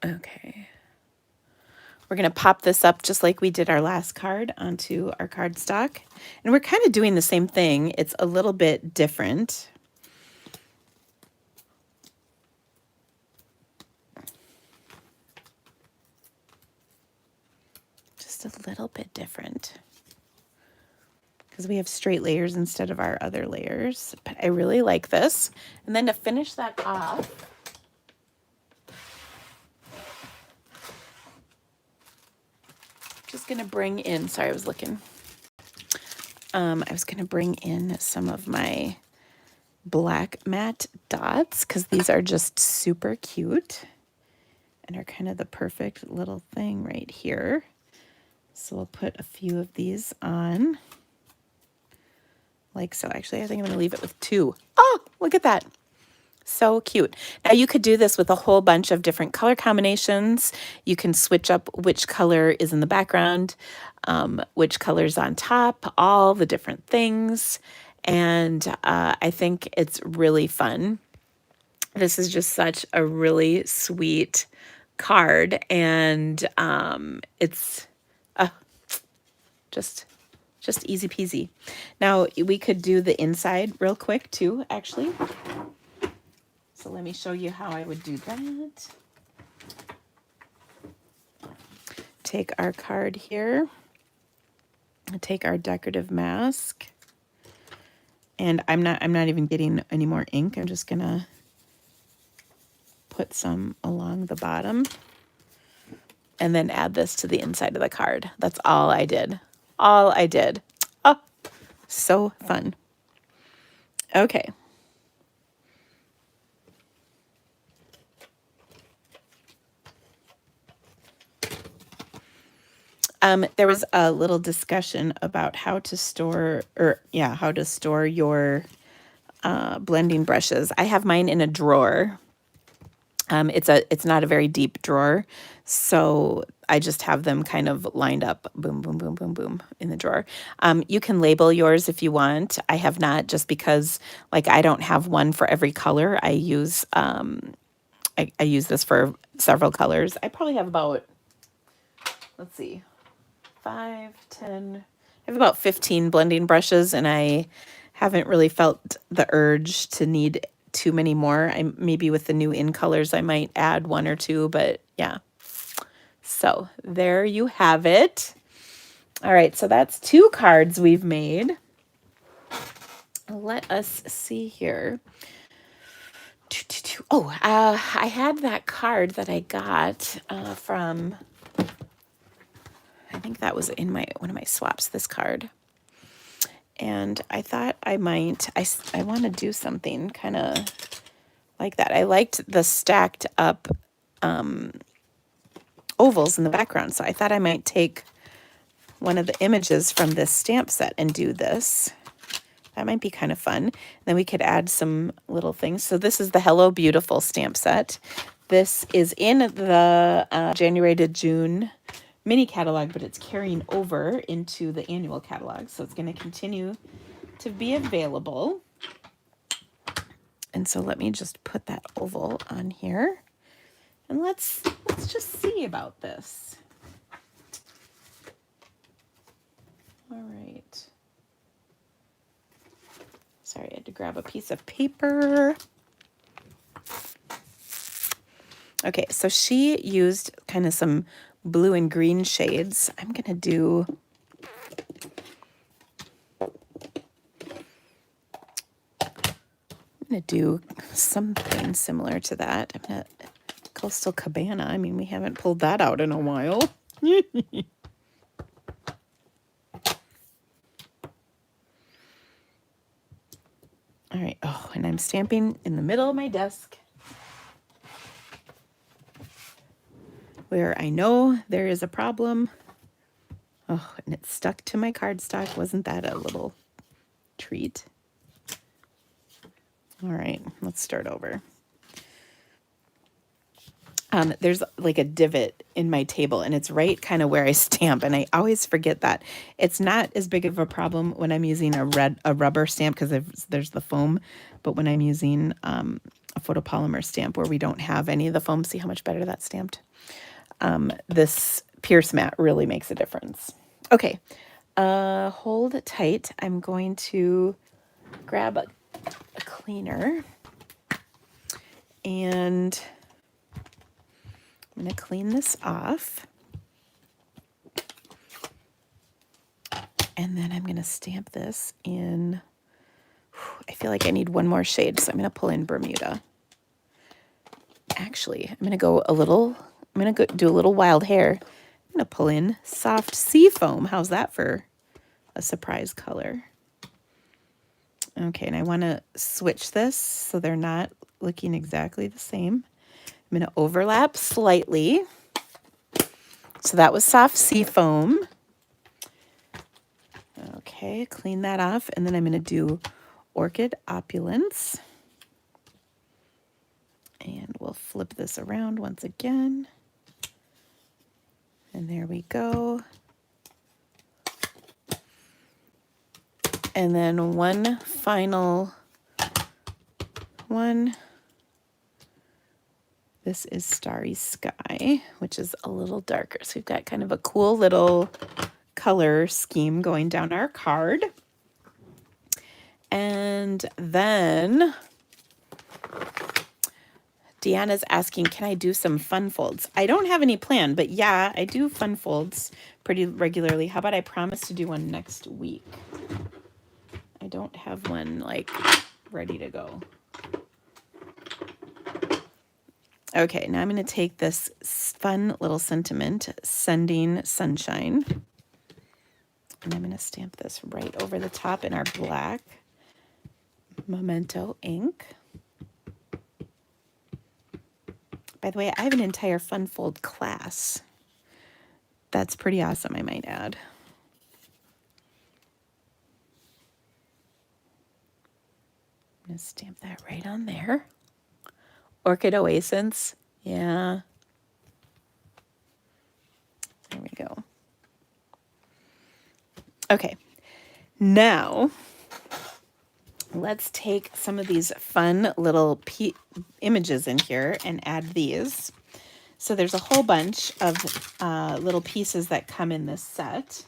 Okay. We're going to pop this up just like we did our last card onto our cardstock. And we're kind of doing the same thing. It's a little bit different. Just a little bit different. Because we have straight layers instead of our other layers. But I really like this. And then to finish that off, just going to bring in, sorry, I was looking. I was going to bring in some of my black matte dots because these are just super cute and are kind of the perfect little thing right here. So we'll put a few of these on like so. Actually, I think I'm going to leave it with 2. Oh, look at that. So cute. Now you could do this with a whole bunch of different color combinations. You can switch up which color is in the background, which color's on top, all the different things. And I think it's really fun. This is just such a really sweet card, and it's just easy peasy. Now we could do the inside real quick too, actually. So let me show you how I would do that. Take our card here, take our decorative mask, and I'm not even getting any more ink. I'm just gonna put some along the bottom and then add this to the inside of the card. That's all I did. All I did. Oh, so fun. Okay. There was a little discussion about how to store, how to store your blending brushes. I have mine in a drawer. It's not a very deep drawer, so I just have them kind of lined up, boom, boom, boom, boom, boom, in the drawer. You can label yours if you want. I have not, just because like I don't have one for every color. I use I use this for several colors. I probably have about, let's see, 5, 10, I have about 15 blending brushes, and I haven't really felt the urge to need too many more. Maybe with the new InColors I might add 1 or 2, but yeah. So there you have it. All right, so that's 2 cards we've made. Let us see here. Oh, I had that card that I got from, I think that was in one of my swaps, this card. And I thought I might, I want to do something kind of like that. I liked the stacked up ovals in the background, so I thought I might take one of the images from this stamp set and do this. That might be kind of fun. Then we could add some little things. So this is the Hello Beautiful stamp set. This is in the January to June mini catalog, but it's carrying over into the annual catalog. So it's going to continue to be available. And so let me just put that oval on here. And let's just see about this. All right. Sorry, I had to grab a piece of paper. Okay, so she used kind of some blue and green shades. I'm going to do something similar to that. I'm going to Coastal Cabana. I mean, we haven't pulled that out in a while. All right. Oh, and I'm stamping in the middle of my desk where I know there is a problem. Oh, and it's stuck to my cardstock. Wasn't that a little treat? All right, let's start over. There's like a divot in my table, and it's right kind of where I stamp, and I always forget that. It's not as big of a problem when I'm using a rubber stamp because there's the foam, but when I'm using a photopolymer stamp where we don't have any of the foam, see how much better that's stamped? This Pierce mat really makes a difference. Okay, hold tight. I'm going to grab a cleaner, and I'm going to clean this off. And then I'm going to stamp this in, I feel like I need one more shade, so I'm going to pull in Bermuda. Actually, I'm going to go a little, I'm going to do a little Wild Hair. I'm going to pull in Soft Seafoam. How's that for a surprise color? Okay, and I want to switch this so they're not looking exactly the same. I'm going to overlap slightly. So that was Soft Seafoam. Okay, clean that off, and then I'm going to do Orchid Opulence. And we'll flip this around once again. And there we go. And then one final one. This is Starry Sky, which is a little darker. So we've got kind of a cool little color scheme going down our card. And then Deanna's asking, can I do some fun folds? I don't have any plan, but yeah, I do fun folds pretty regularly. How about I promise to do one next week? I don't have one like ready to go. Okay, now I'm going to take this fun little sentiment, Sending Sunshine, and I'm going to stamp this right over the top in our black Memento ink. By the way, I have an entire fun fold class. That's pretty awesome, I might add. I'm going to stamp that right on there. Orchid Oasis, yeah. There we go. Okay, now let's take some of these fun little images in here and add these. So there's a whole bunch of little pieces that come in this set,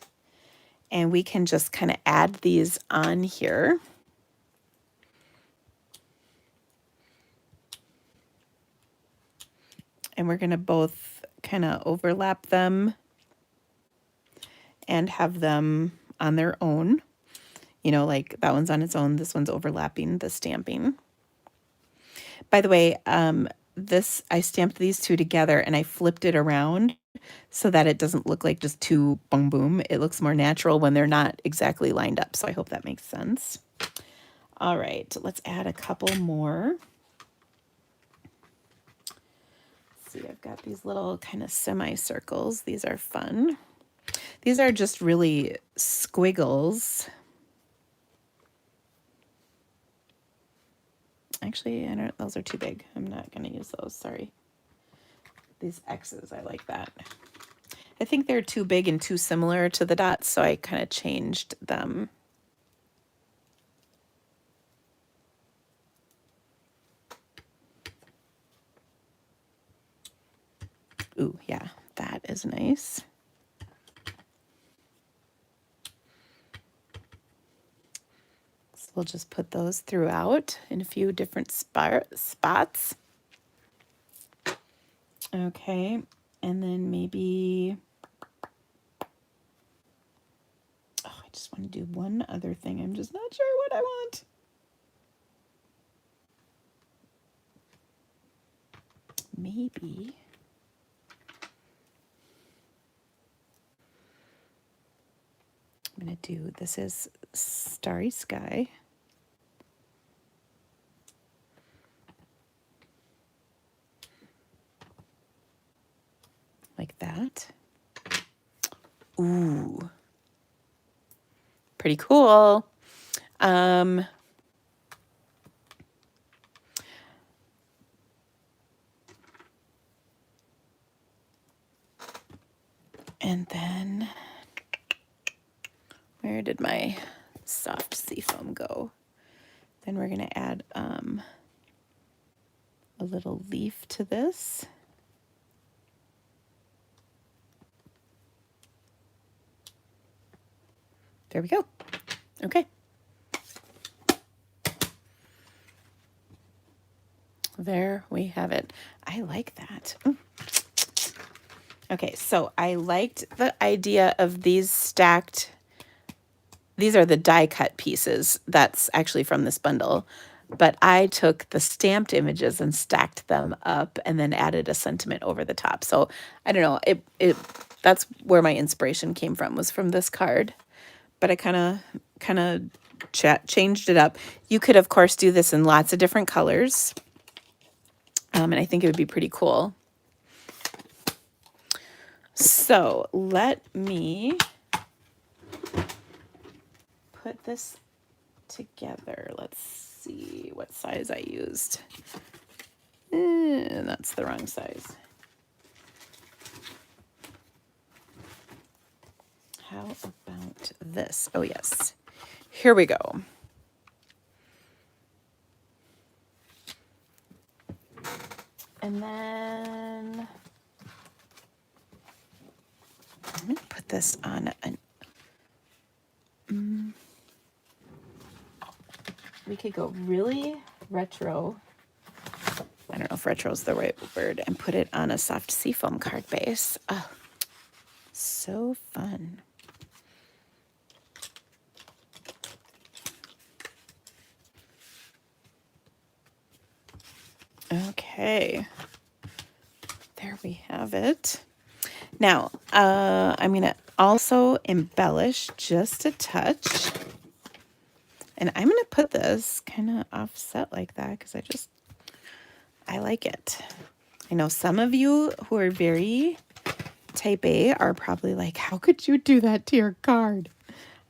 and we can just kind of add these on here. And we're going to both kind of overlap them and have them on their own. You know, like that one's on its own. This one's overlapping the stamping. By the way, I stamped these two together and I flipped it around so that it doesn't look like just two boom boom. It looks more natural when they're not exactly lined up. So I hope that makes sense. All right, let's add a couple more. See, I've got these little kind of semicircles. These are fun. These are just really squiggles. Actually, I don't, those are too big. I'm not going to use those, sorry. These X's, I like that. I think they're too big and too similar to the dots, so I kind of changed them. Ooh, yeah, that is nice. So we'll just put those throughout in a few different spots. Okay, and then maybe, oh, I just want to do one other thing. I'm just not sure what I want. Maybe. I'm going to do, this is Starry Sky. Like that. Ooh. Pretty cool. And then, where did my soft seafoam go? Then we're going to add a little leaf to this. There we go. Okay. There we have it. I like that. Ooh. Okay, so I liked the idea of these stacked. These are the die cut pieces. That's actually from this bundle. But I took the stamped images and stacked them up and then added a sentiment over the top. So I don't know. That's where my inspiration came from, was from this card. But I kind of changed it up. You could, of course, do this in lots of different colors. And I think it would be pretty cool. So let me put this together. Let's see what size I used. That's the wrong size. How about this? Oh, yes. Here we go. And then I'm going to put this on an... we could go really retro. I don't know if retro is the right word. And put it on a soft seafoam card base. Oh, so fun. Okay. There we have it. Now, I'm going to also embellish just a touch. And I'm going to put this kind of offset like that because I like it. I know some of you who are very type A are probably like, how could you do that to your card?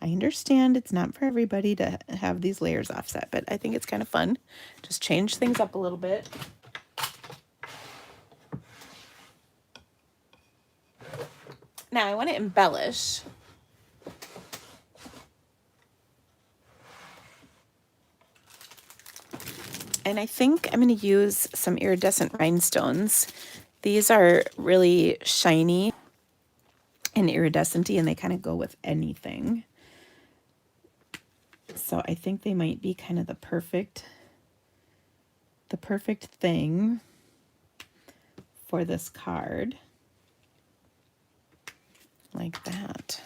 I understand it's not for everybody to have these layers offset, but I think it's kind of fun. Just change things up a little bit. Now I want to embellish. And I think I'm going to use some iridescent rhinestones. These are really shiny and iridescent-y, and they kind of go with anything. So I think they might be kind of the perfect thing for this card. Like that.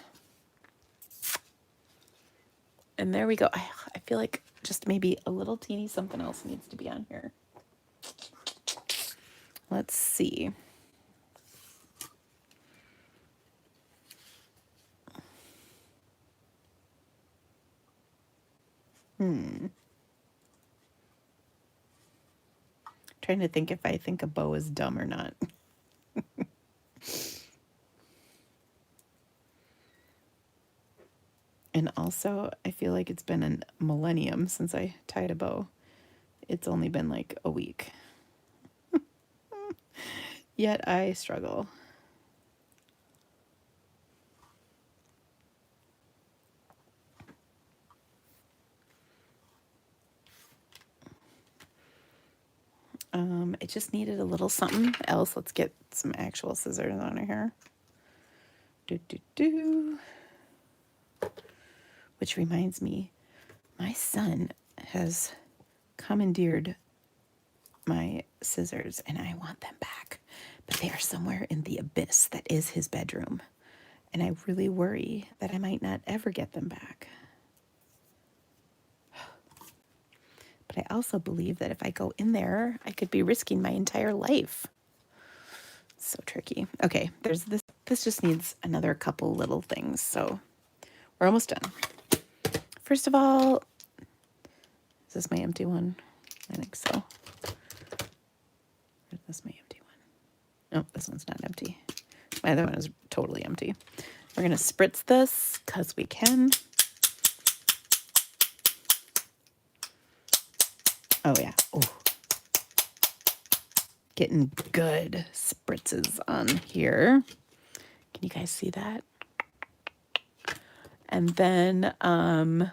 And there we go. I feel like just maybe a little teeny something else needs to be on here. Let's see. Trying to think if I think a bow is dumb or not. And also, I feel like it's been a millennium since I tied a bow. it's only been like a week. Yet I struggle. It just needed a little something else. Let's get some actual scissors on here. Which reminds me, my son has commandeered my scissors and I want them back, but they are somewhere in the abyss that is his bedroom. And I really worry that I might not ever get them back. But I also believe that if I go in there, I could be risking my entire life. So tricky. Okay, there's this. This just needs another couple little things. So we're almost done. First of all, is this my empty one? I think so. Is this my empty one? No, this one's not empty. My other one is totally empty. We're going to spritz this because we can. Oh, yeah. Oh. Getting good spritzes on here. Can you guys see that? And then, I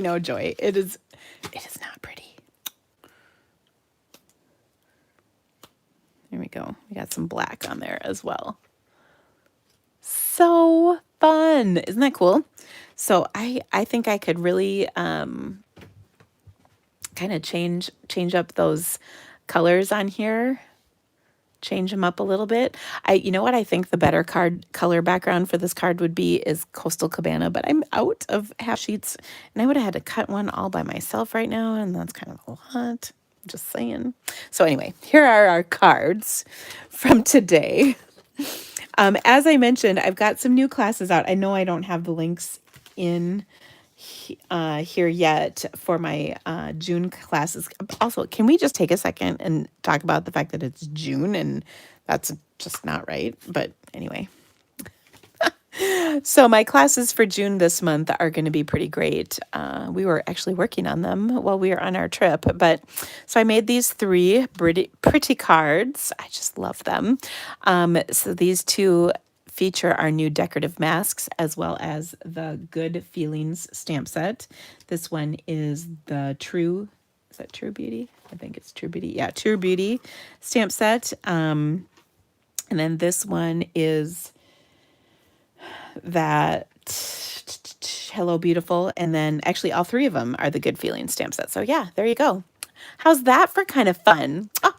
know, Joy, it is not pretty. There we go. We got some black on there as well. So fun. Isn't that cool? So I think I could really kind of change up those colors on here. Change them up a little bit. You know what I think the better color background for this card would be is Coastal Cabana, but I'm out of half sheets and I would have had to cut one all by myself right now, and that's kind of a lot. Just saying. So anyway, here are our cards from today. As I mentioned, I've got some new classes out. I know I don't have the links in here yet for my June classes. Also, can we just take a second and talk about the fact that it's June and that's just not right? But anyway. So my classes for June this month are going to be pretty great. We were actually working on them while we were on our trip. But so I made these 3 pretty cards. I just love them. So these 2 feature our new decorative masks as well as the Good Feelings stamp set. This one is the True, is that True Beauty? I think it's True Beauty. Yeah, True Beauty stamp set. And then this one is that Hello Beautiful, and then actually all 3 of them are the Good Feelings stamp set. So yeah, there you go. How's that for kind of fun? Oh,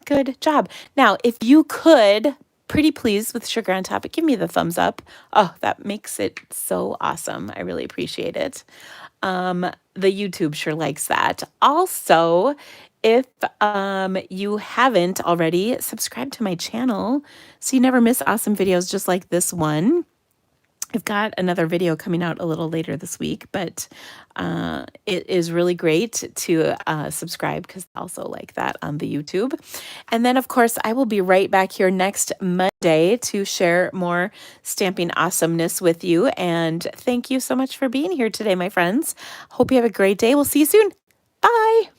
good job. Now, if you could, pretty please, with sugar on top, give me the thumbs up. Oh, that makes it so awesome. I really appreciate it. The YouTube sure likes that. Also, if you haven't already, subscribe to my channel so you never miss awesome videos just like this one. I've got another video coming out a little later this week, but it is really great to subscribe because I also like that on the YouTube. And then, of course, I will be right back here next Monday to share more stamping awesomeness with you. And thank you so much for being here today, my friends. Hope you have a great day. We'll see you soon. Bye.